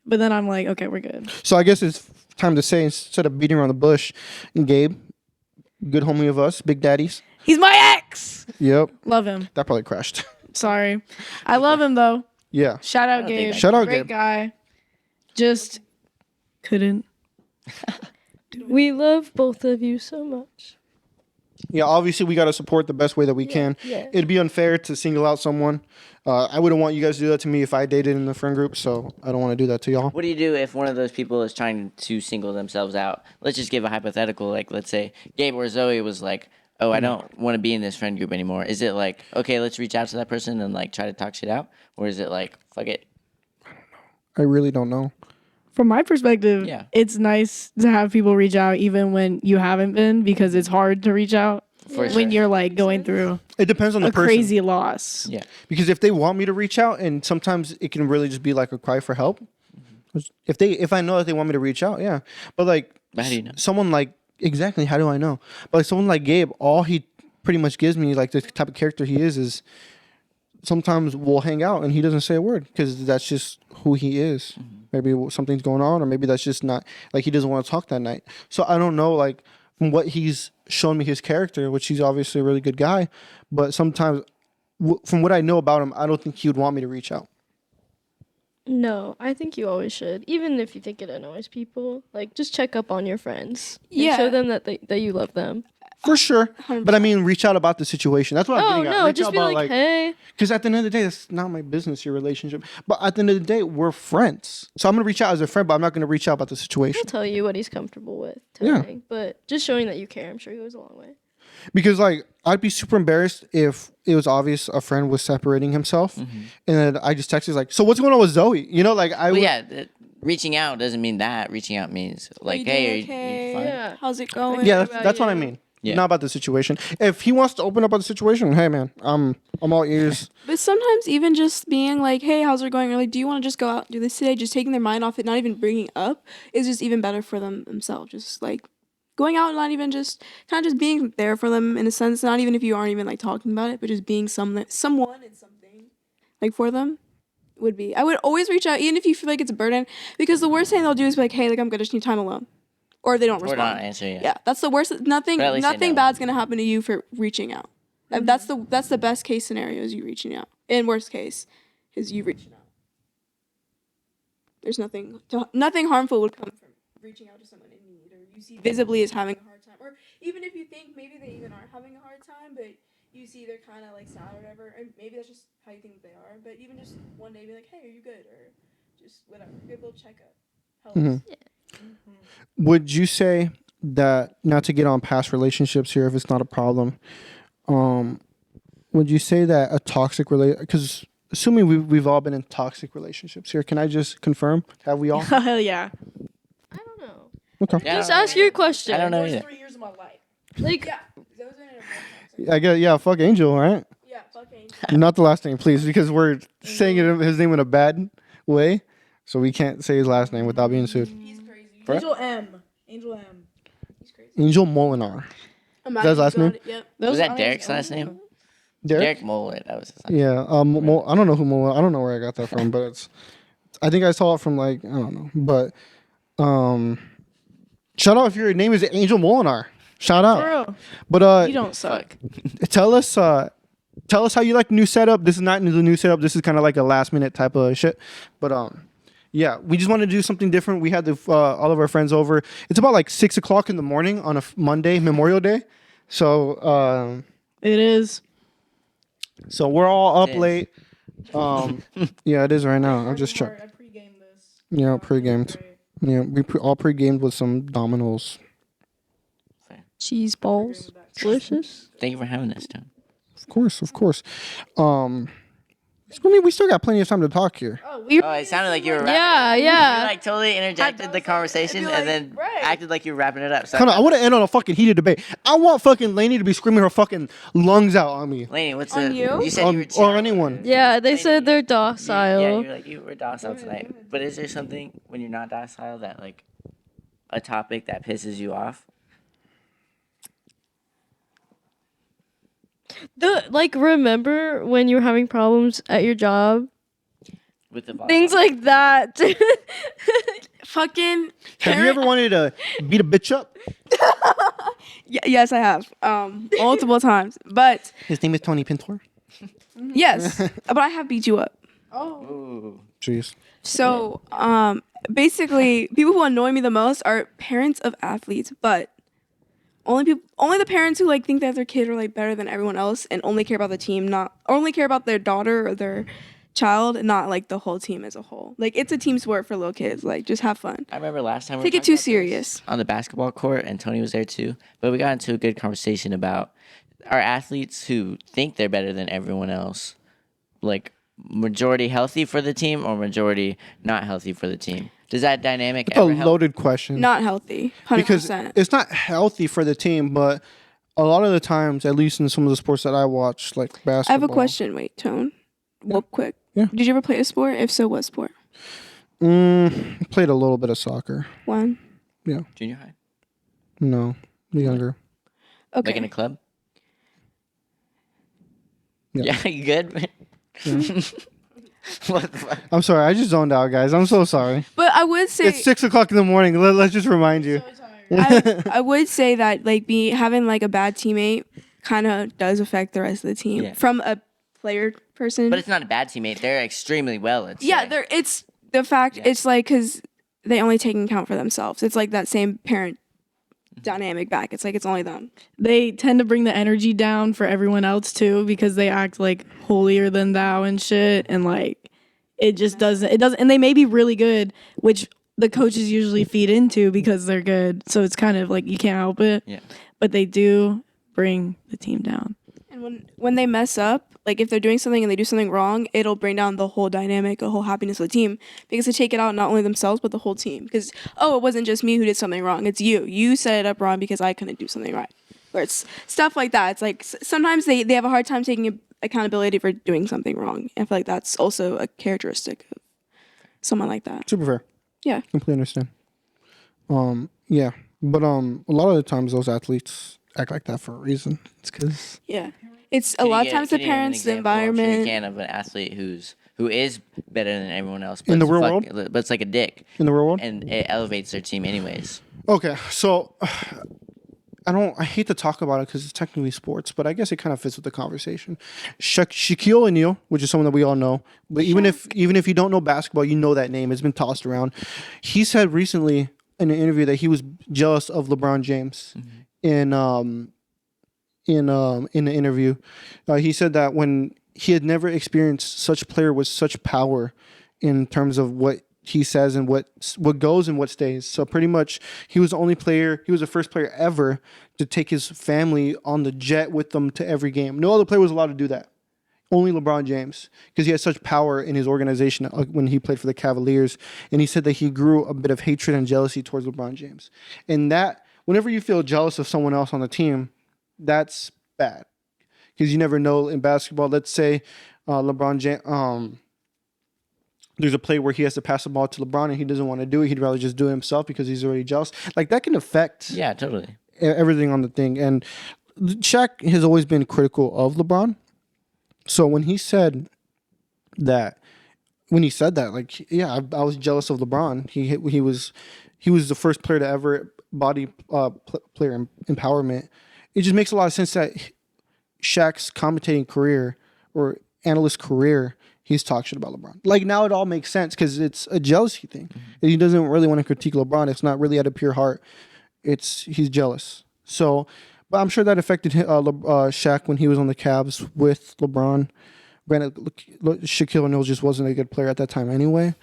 But then I'm like, okay, we're good. So I guess it's time to say, instead of beating around the bush, Gabe, good homie of us, big daddies. He's my ex. Yep, Love him. that probably crashed. Sorry. I love him though. Yeah. Shout out don't think Gabe. that- Shout out Great Gabe. guy. Just couldn't. We love both of you so much. Yeah, obviously we got to support the best way that we can. yeah. It'd be unfair to single out someone. I wouldn't want you guys to do that to me if I dated in the friend group, so I don't want to do that to y'all. What do you do if one of those people is trying to single themselves out? Let's just give a hypothetical. Like, let's say Gabe or Zoe was like, oh, I don't want to be in this friend group anymore. Is it like, okay, let's reach out to that person and like try to talk shit out? Or is it like, fuck it? I really don't know. From my perspective, Yeah. it's nice to have people reach out even when you haven't been, because it's hard to reach out For when sure. you're like going through It depends on the a person. crazy loss. Yeah. Because if they want me to reach out, and sometimes it can really just be like a cry for help. If I know that they want me to reach out, yeah. But like, But how do you know? someone like, exactly, how do I know? But like someone like Gabe, all he pretty much gives me, like the type of character he is sometimes we'll hang out and he doesn't say a word because that's just who he is. Maybe something's going on, or maybe that's just not like he doesn't want to talk that night. So I don't know, like from what he's shown me his character, which he's obviously a really good guy, but sometimes from what I know about him, I don't think he would want me to reach out. No, I think you always should. Even if you think it annoys people, like just check up on your friends. And Yeah. show them that you love them. For sure. 100%. But I mean, reach out about the situation. That's what I'm Oh getting at. no, Reach just out be about, like, hey. because at the end of the day, it's not my business, your relationship. But at the end of the day, we're friends. So I'm going to reach out as a friend, but I'm not going to reach out about the situation. He'll tell you what he's comfortable with Yeah. telling. But just showing that you care, I'm sure goes a long way. Because like I'd be super embarrassed if it was obvious a friend was separating himself, and then I just texted like, "So what's going on with Zoe?" You know, like I Well, would, yeah, reaching out doesn't mean that. Reaching out means like, hey, are you fine? Yeah. How's it going? yeah, about that's what I you. mean. Yeah. Not about the situation. If he wants to open up about the situation, hey man, I'm all ears. But sometimes even just being like, hey, how's it going? Or like, do you want to just go out and do this today? Just taking their mind off it, not even bringing it up, is just even better for themselves. Just like going out and not even just kind of just being there for them in a sense. Not even if you aren't even like talking about it, but just being someone and something like for them would be. I would always reach out, even if you feel like it's a burden, because the worst thing they'll do is be like, hey, like I'm good, I just need time alone. Or they don't Or respond. not answering. Yeah, that's the worst. Nothing But at least they know. bad's gonna happen to you for reaching out. That's the best case scenario is you reaching out. And worst case is you reaching out. There's nothing harmful would come from reaching out to someone in need, or you see visibly as having a hard time, or even if you think maybe they even aren't having a hard time, but you see they're kind of like sad or whatever, and maybe that's just how you think they are. But even just one day be like, hey, are you good, or just whatever, good little checkup helps. Would you say that, not to get on past relationships here if it's not a problem, would you say that a toxic because assuming we've all been in toxic relationships here, can I just confirm, have we all? Hell yeah. I don't know. Okay. Yeah, Just ask your question. I don't know either. 3 years of my life. Like, I guess, yeah, fuck Angel, right? Yeah, fucking. Not the last name, please, because we're saying his name in a bad way, so we can't say his last name without being sued. He's crazy. Right? Angel M. Angel M. He's crazy. Angel Molinar. Imagine his last you got name? it, Yep. Was that Derek's last name? Derek? Derek Mullet. That was his last name. Yeah. I don't know who I don't know where I got that from, but it's. I think I saw it from like, I don't know, but shout out if your name is Angel Molinar. Shout out. For real. But You don't suck. tell us how you like the new setup. This is not the new setup. This is kind of like a last minute type of shit. But yeah, we just wanted to do something different. We had all of our friends over. It's about like 6 o'clock in the morning on a Monday, Memorial Day. So It is. so we're all up It is. late. Yeah, it is right now. I just checked. I pre-gamed this. Yeah, pre-gamed. Yeah, we all pre-gamed with some Dominoes. cheese balls. Delicious. Thank you for having us, Tom. Of course. I mean, we still got plenty of time to talk here. Oh, it sounded like you were wrapping Yeah, it up. yeah. You like totally interjected the conversation and then acted like you were wrapping it up. So Hold on, I want to end on a fucking heated debate. I want fucking Lainey to be screaming her fucking lungs out on me. Laney, what's On the... you? You said you were Or chill. anyone. Yeah, they said they're docile. Yeah, you're like, you were docile tonight. But is there something when you're not docile that, like, a topic that pisses you off? Remember when you were having problems at your job? With the Things like that. Fucking. Have you ever wanted to beat a bitch up? Yes, I have. Multiple times. But His name is Tony Pintor. yes, but I have beat you up. Ooh. Jeez. So, basically, people who annoy me the most are parents of athletes, but only the parents who like think that their kid are like better than everyone else and only care about the team, only care about their daughter or their child, and not like the whole team as a whole. Like, it's a team sport for little kids. Like, just have fun. I remember last time we Take were it talking too about this serious. on the basketball court, and Tony was there too. But we got into a good conversation about our athletes who think they're better than everyone else, like majority healthy for the team or majority not healthy for the team. Does that dynamic It's a ever help? loaded question. Not healthy. 100%. Because it's not healthy for the team, but a lot of the times, at least in some of the sports that I watch, like basketball. I have a question. Wait, Tone. Whoop quick. Yeah. Did you ever play a sport? If so, what sport? Played a little bit of soccer. One. Junior high, No, younger. Okay. like in a club. Yeah. Yeah, you good? What the fuck? I'm sorry. I just zoned out, guys. I'm so sorry. But I would say It's 6:00 in the morning. Let's just remind you. I would say that like having like a bad teammate kind of does affect the rest of the team Yeah. from a player person. But it's not a bad teammate. They're extremely well. Let's yeah, say. it's the fact Yeah. it's like because they only take account for themselves. It's like that same parent dynamic back. It's like it's only them. They tend to bring the energy down for everyone else too because they act like holier than thou and shit, and like it just doesn't. And they may be really good, which the coaches usually feed into because they're good. So it's kind of like you can't help it. Yeah. But they do bring the team down. And when they mess up, like if they're doing something and they do something wrong, it'll bring down the whole dynamic, the whole happiness of the team because they take it out not only themselves but the whole team. Because it wasn't just me who did something wrong. It's you. You set it up wrong because I couldn't do something right. Or it's stuff like that. It's like sometimes they have a hard time taking accountability for doing something wrong. I feel like that's also a characteristic of someone like that. Super fair. Yeah. Completely understand. Yeah, but a lot of the times those athletes act like that for a reason. It's because Yeah. It's a lot of times the parents, the environment. Can of an athlete who is better than everyone else. In the it's real but it's like a dick, in the real world. and it elevates their team anyways. Okay, so I hate to talk about it because it's technically sports, but I guess it kind of fits with the conversation. Shaquille O'Neal, which is someone that we all know, but even if you don't know basketball, you know that name. It's been tossed around. He said recently in an interview that he was jealous of LeBron James in the interview. He said that when he had never experienced such a player with such power in terms of what he says and what goes and what stays. So pretty much he was the first player ever to take his family on the jet with them to every game. No other player was allowed to do that. Only LeBron James, because he had such power in his organization when he played for the Cavaliers. And he said that he grew a bit of hatred and jealousy towards LeBron James. And that whenever you feel jealous of someone else on the team, that's bad. Because you never know in basketball. Let's say LeBron James, there's a play where he has to pass the ball to LeBron and he doesn't want to do it. He'd rather just do it himself because he's already jealous. Like that can affect Yeah, totally. everything on the thing. And Shaq has always been critical of LeBron. So when he said that, like, yeah, I was jealous of LeBron. He was the first player to ever body player empowerment. It just makes a lot of sense that Shaq's commentating career or analyst career, he's talking shit about LeBron. Like now it all makes sense because it's a jealousy thing. He doesn't really want to critique LeBron. It's not really out of pure heart. He's jealous. So, but I'm sure that affected Shaq when he was on the Cavs with LeBron. Granted, Shaquille O'Neal just wasn't a good player at that time anyway.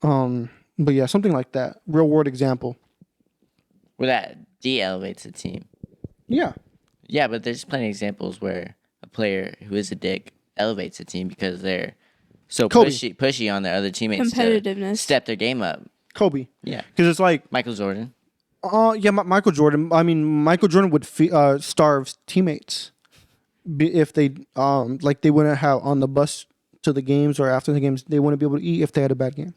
But yeah, something like that. Real world example. Well, that de-elevates the team. Yeah. Yeah, but there's plenty of examples where a player who is a dick elevates the team because they're so Kobe. pushy on their other teammates to Competitiveness. step their game up. Kobe. Yeah. Because it's like, Michael Jordan. yeah, Michael Jordan. I mean, Michael Jordan would starve teammates if they like they wouldn't have on the bus to the games or after the games. They wouldn't be able to eat if they had a bad game.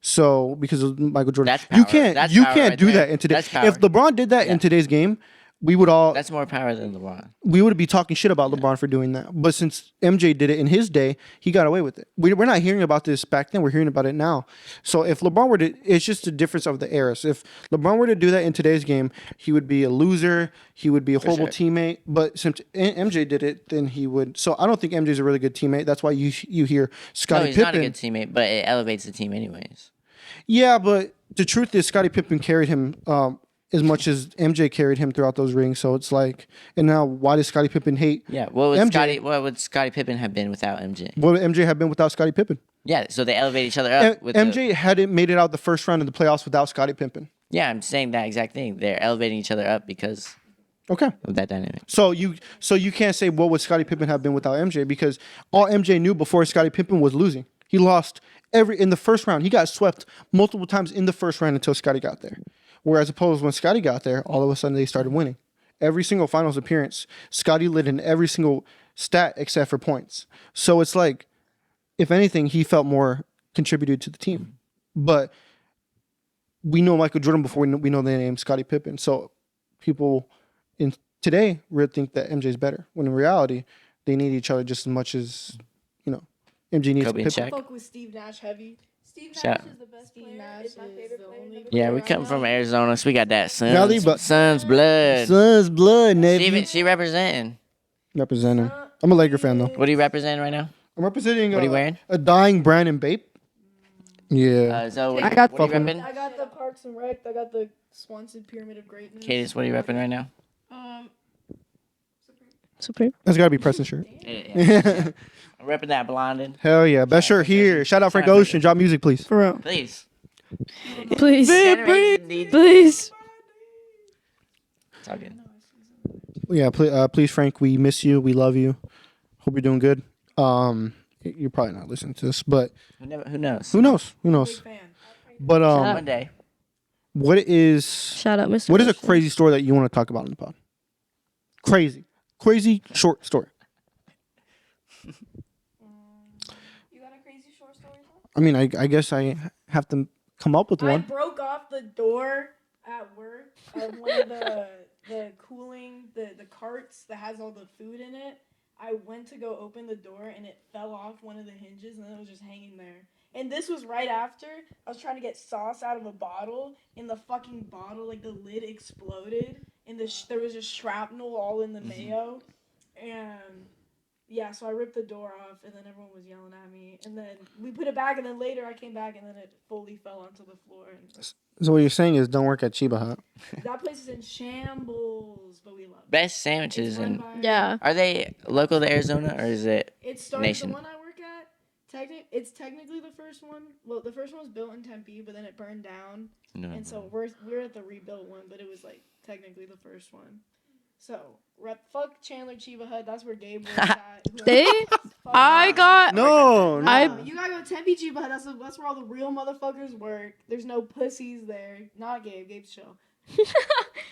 So because of Michael Jordan, That's power. That's you power can't right do there. that in today. That's power. If LeBron did that in today's game, we would all That's more power than LeBron. we would be talking shit about LeBron for doing that. But since MJ did it in his day, he got away with it. We're not hearing about this back then. We're hearing about it now. So if LeBron were to, it's just the difference of the eras. If LeBron were to do that in today's game, he would be a loser. He would be a horrible teammate. But since MJ did it, then he would. So I don't think MJ's a really good teammate. That's why you hear No, Scottie he's Pippen. not a good teammate, but it elevates the team anyways. Yeah, but the truth is Scottie Pippen carried him as much as MJ carried him throughout those rings. So it's like, and now why does Scottie Pippen hate? Yeah, MJ? What would Scottie Pippen have been without MJ? What would MJ have been without Scottie Pippen? Yeah, so they elevate each other up. MJ hadn't made it out the first round of the playoffs without Scottie Pippen. Yeah, I'm saying that exact thing. They're elevating each other up because Okay. of that dynamic. So you can't say what would Scottie Pippen have been without MJ because all MJ knew before Scottie Pippen was losing. He lost in the first round. He got swept multiple times in the first round until Scottie got there. Whereas opposed when Scottie got there, all of a sudden they started winning. Every single finals appearance, Scottie led in every single stat except for points. So it's like, if anything, he felt more contributed to the team. But we know Michael Jordan before we know the name Scottie Pippen. So people in today really think that MJ's better. When in reality, they need each other just as much as, MG needs Kobe a and pip. Shaq. Fuck with Steve Nash heavy. Steve Shout- Nash is the best Steve player. Nash Is my is favorite the player. only never Yeah, played we right come now. from Arizona, so we got that Valley, Suns, but- Suns blood. Son's blood, nephew. Steven, she representing. Representing. I'm a Laker fan though. What are you representing right now? I'm representing What are you wearing? a dying Brandon Bape. Yeah. Zoe, I got what are you fucking- repping? I got the Parks and Rec. I got the Swanson Pyramid of Greatness. Cadence, what are you repping right now? Supreme. That's gotta be Preston shirt. Yeah. I'm repping that blondin. Hell yeah. Best shirt here. Shout out Frank Shout out Ocean. Drop music, please. For real. Please. Please. Generation needs- Please. It's all good. Yeah, please, Frank. We miss you. We love you. Hope you're doing good. You're probably not listening to this, but Who knows? who knows? Who knows? Big fan. But One day. what is Shout out, Mr. what is a Ocean. crazy story that you want to talk about in the pod? Crazy short story. You got a crazy short story? Though? I mean, I guess I have to come up with I one. broke off the door at work of one of the cooling the carts that has all the food in it. I went to go open the door and it fell off one of the hinges and it was just hanging there. And this was right after I was trying to get sauce out of a bottle and the fucking bottle, like the lid exploded and there was just shrapnel all in the mayo. And yeah, so I ripped the door off and then everyone was yelling at me. And then we put it back and then later I came back and then it fully fell onto the floor. And So what you're saying is don't work at Chiba Hut. that place is in shambles, but we love it. Best It's sandwiches run and by- Yeah. are they local to Arizona or is it? It started Nation. the one I work at. It's technically the first one. Well, the first one was built in Tempe, but then it burned down, No. and so we're at the rebuilt one. But it was like technically the first one. So fuck Chandler Chiba Hut. That's where Gabe works at. They? I got. No, no. I- You gotta go to Tempe Chiba Hut. That's where all the real motherfuckers work. There's no pussies there. Not Gabe. Gabe's chill.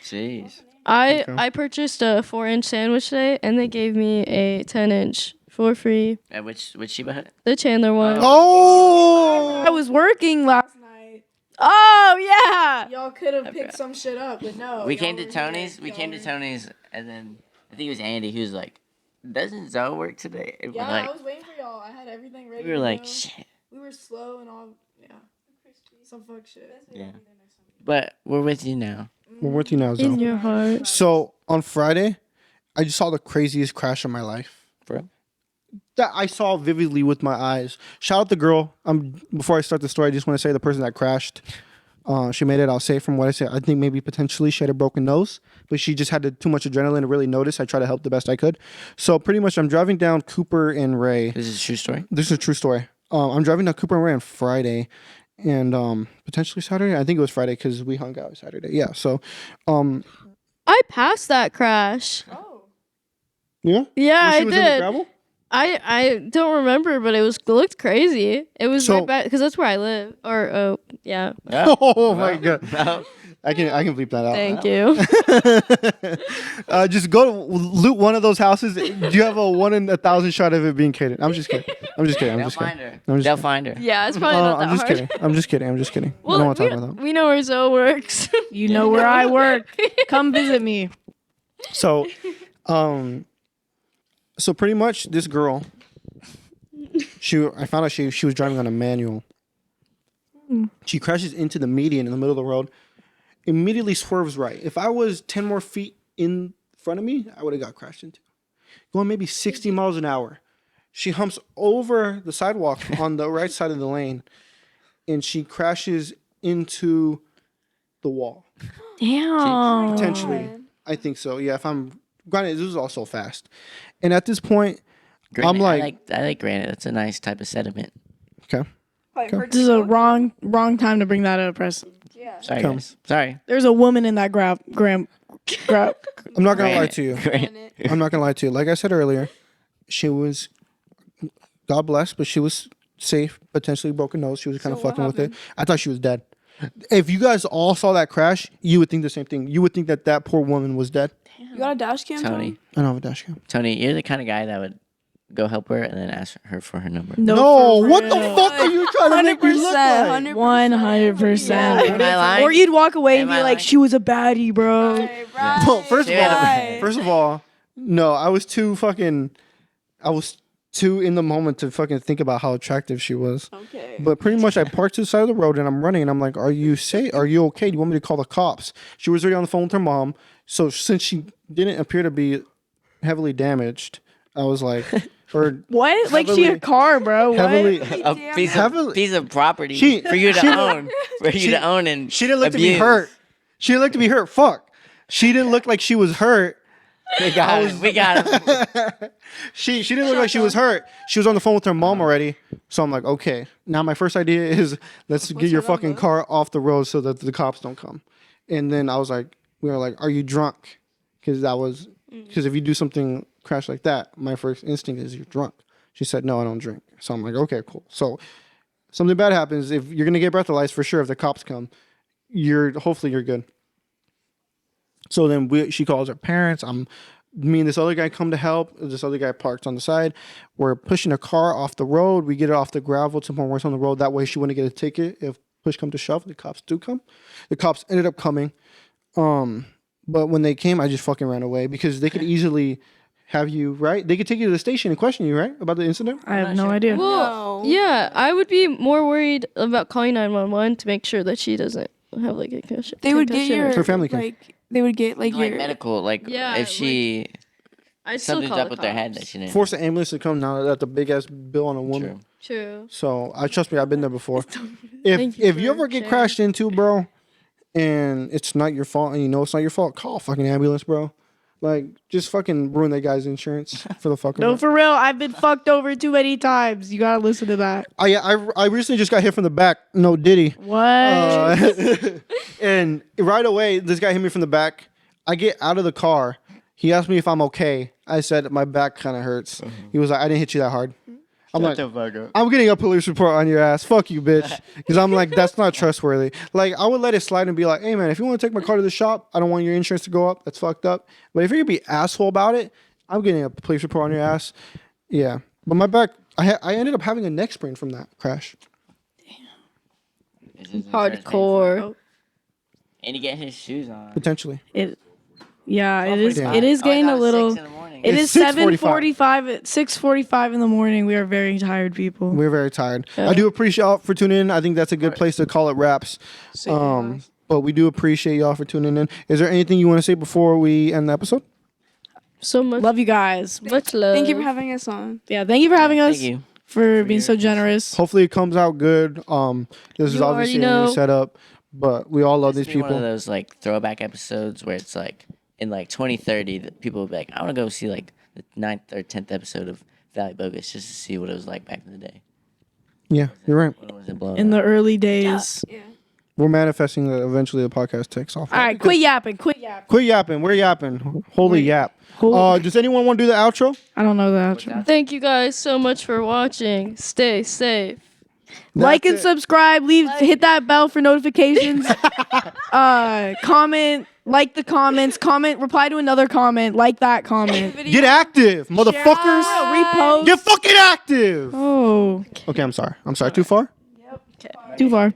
Jeez. Okay. I purchased a 4-inch sandwich today, and they gave me a 10-inch for free. At which Shiba Hut? The Chandler one. Oh. I was working last night. Oh yeah. Y'all could have picked some shit up, but no. We y'all came to were Tony's. here. We Y'all came to were- Tony's, and then I think it was Andy who was like, "Doesn't Zoe work today?" And Yeah, we're like, I was waiting for y'all. I had everything ready. we were to like, go. "Shit." We were slow and all. Yeah. Some fuck shit. Yeah. But we're with you now. We're with you now, In Zoe. your heart. So on Friday, I just saw the craziest crash of my life. For real? That I saw vividly with my eyes. Shout out the girl. Before I start the story, I just want to say the person that crashed. She made it out safe from what I said. I think maybe potentially she had a broken nose, but she just had too much adrenaline to really notice. I tried to help the best I could. So pretty much I'm driving down Cooper and Ray. This is a true story. This is a true story. I'm driving down Cooper and Ray on Friday and potentially Saturday. I think it was Friday because we hung out Saturday. Yeah. So I passed that crash. Oh. yeah. Yeah, When she I was in the did. gravel? I don't remember, but it looked crazy. It was So- right back because that's where I live. Or yeah. Oh my god. No. I can bleep that out. Thank you. Just go loot one of those houses. Do you have a 1 in 1,000 shot of it being catered? I'm just kidding. I'm just kidding. I'm They'll just kidding. find her. I'm just They'll kidding. find her. Yeah, it's probably not that I'm just hard. kidding. I'm just kidding. I'm just kidding. I Well, don't want to we, talk about that. we know where Zoe works. You know where I work. Come visit me. So, so pretty much this girl, I found out she was driving on a manual. She crashes into the median in the middle of the road, immediately swerves right. If I was 10 more feet in front of me, I would have got crashed into. Going maybe 60 miles an hour. She humps over the sidewalk on the right side of the lane, and she crashes into the wall. Damn. Potentially. I think so. Yeah, if I'm granted, this was also fast. And at this point, Granite, I'm like, I like granite. That's a nice type of sediment. okay. This is a wrong time to bring that up, Preston. Yeah. Sorry, Come. guys. Sorry. There's a woman in that grab. I'm not gonna lie Granite. to you. Granite. I'm not gonna lie to you. Like I said earlier, she was, God bless, but she was safe. Potentially broken nose. She was kind of So what fucking with it. I thought she was dead. If you guys all saw that crash, you would think the same thing. You would think that poor woman was dead. You got a dash cam, Tony. I don't have a dash cam. Tony, you're the kind of guy that would go help her and then ask her for her number. No, for what the real. fuck are you trying to make me look like? 100%. Am I lying? Or you'd walk away and Am be I like, lying? she was a baddie, bro. Well, first Yeah. of all, no, I was too fucking. I was too in the moment to fucking think about how attractive she was. Okay. But pretty much, I parked to the side of the road and I'm running and I'm like, "Are you safe? Are you okay? Do you want me to call the cops?" She was already on the phone with her mom. So since she didn't appear to be heavily damaged, I was like, or What? Like she a Heavily- car, bro. What? heavily. A piece Heavily- of, piece of property She- for you to she- own. For you she- to own and She didn't look to be abuse. hurt. She didn't look to be hurt. Fuck. She didn't look like she was hurt. We got him. We got him. She didn't look like she was hurt. She was on the phone with her mom already. So I'm like, okay. Now my first idea is let's get your her fucking number? car off the road so that the cops don't come. And then I was like, we were like, are you drunk? Because if you do something crash like that, my first instinct is you're drunk. She said, no, I don't drink. So I'm like, okay, cool. So something bad happens. If you're gonna get breathalyzed for sure, if the cops come, hopefully you're good. So then she calls her parents. Me and this other guy come to help. This other guy parks on the side. We're pushing a car off the road. We get it off the gravel to more worse on the road. That way she wouldn't get a ticket if push come to shove. The cops do come. The cops ended up coming. But when they came, I just fucking ran away because they could easily have you, right? They could take you to the station and question you, right? About the incident? I have no idea. Well, No. yeah, I would be more worried about calling 911 to make sure that she doesn't have like a concussion. They would get your Her family can. like they would get like Like your medical, like Yeah, if she I'd still something's call up the with their head cops. that she didn't. Force the ambulance to come now. That's a big ass bill on a woman. True. True. So trust me, I've been there before. Thank you If you for ever get sharing. crashed into, bro, and it's not your fault, and you know it's not your fault, call a fucking ambulance, bro. Like, just fucking ruin that guy's insurance for the fucking. No, for real. I've been fucked over too many times. You gotta listen to that. Oh yeah, I recently just got hit from the back. No Diddy. What? And right away, this guy hit me from the back. I get out of the car. He asked me if I'm okay. I said my back kind of hurts. He was like, "I didn't hit you that hard." I'm like, I'm getting a police report on your ass. Fuck you, bitch. Because I'm like, that's not trustworthy. Like, I would let it slide and be like, hey, man, if you want to take my car to the shop, I don't want your insurance to go up. That's fucked up. But if you're going to be asshole about it, I'm getting a police report on your ass. Yeah. But my back, I ended up having a neck sprain from that crash. Is his insurance paid for it? Hardcore. And he get his shoes on. Potentially. Yeah, it is. Damn. It is Oh, I getting thought a it was little. 6 in the morning. It It's is 6:45. 7:45. At 6:45 in the morning. We are very tired people. We're very tired. I do appreciate y'all for tuning in. I think that's a good place to call it wraps. But we do appreciate y'all for tuning in. Is there anything you want to say before we end the episode? So much. Love you guys. Much love. Thank you for having us on. Yeah, thank you for having us. Thank you. For being so generous. Hopefully it comes out good. This is You obviously already a new know. setup, but we all love This these be one of people. those like throwback episodes where it's like in like 2030 that people will be like, I want to go see like the 9th or 10th episode of Valley Bogus just to see what it was like back in the day. Yeah, you're right. When it wasn't blowing In up. the early days. Yeah. We're manifesting that eventually the podcast takes off. All right, quit yapping. Quit yapping. Quit yapping. We're yapping. Holy yap. Does anyone want to do the outro? I don't know that. Thank you guys so much for watching. Stay safe. Like and That's it. subscribe. Hit that bell for notifications. Comment. Like the comments. Comment. Reply to another comment. Like that comment. Get active, motherfuckers. Repost. Get fucking active. Oh, Okay, I'm sorry. Too far? too far.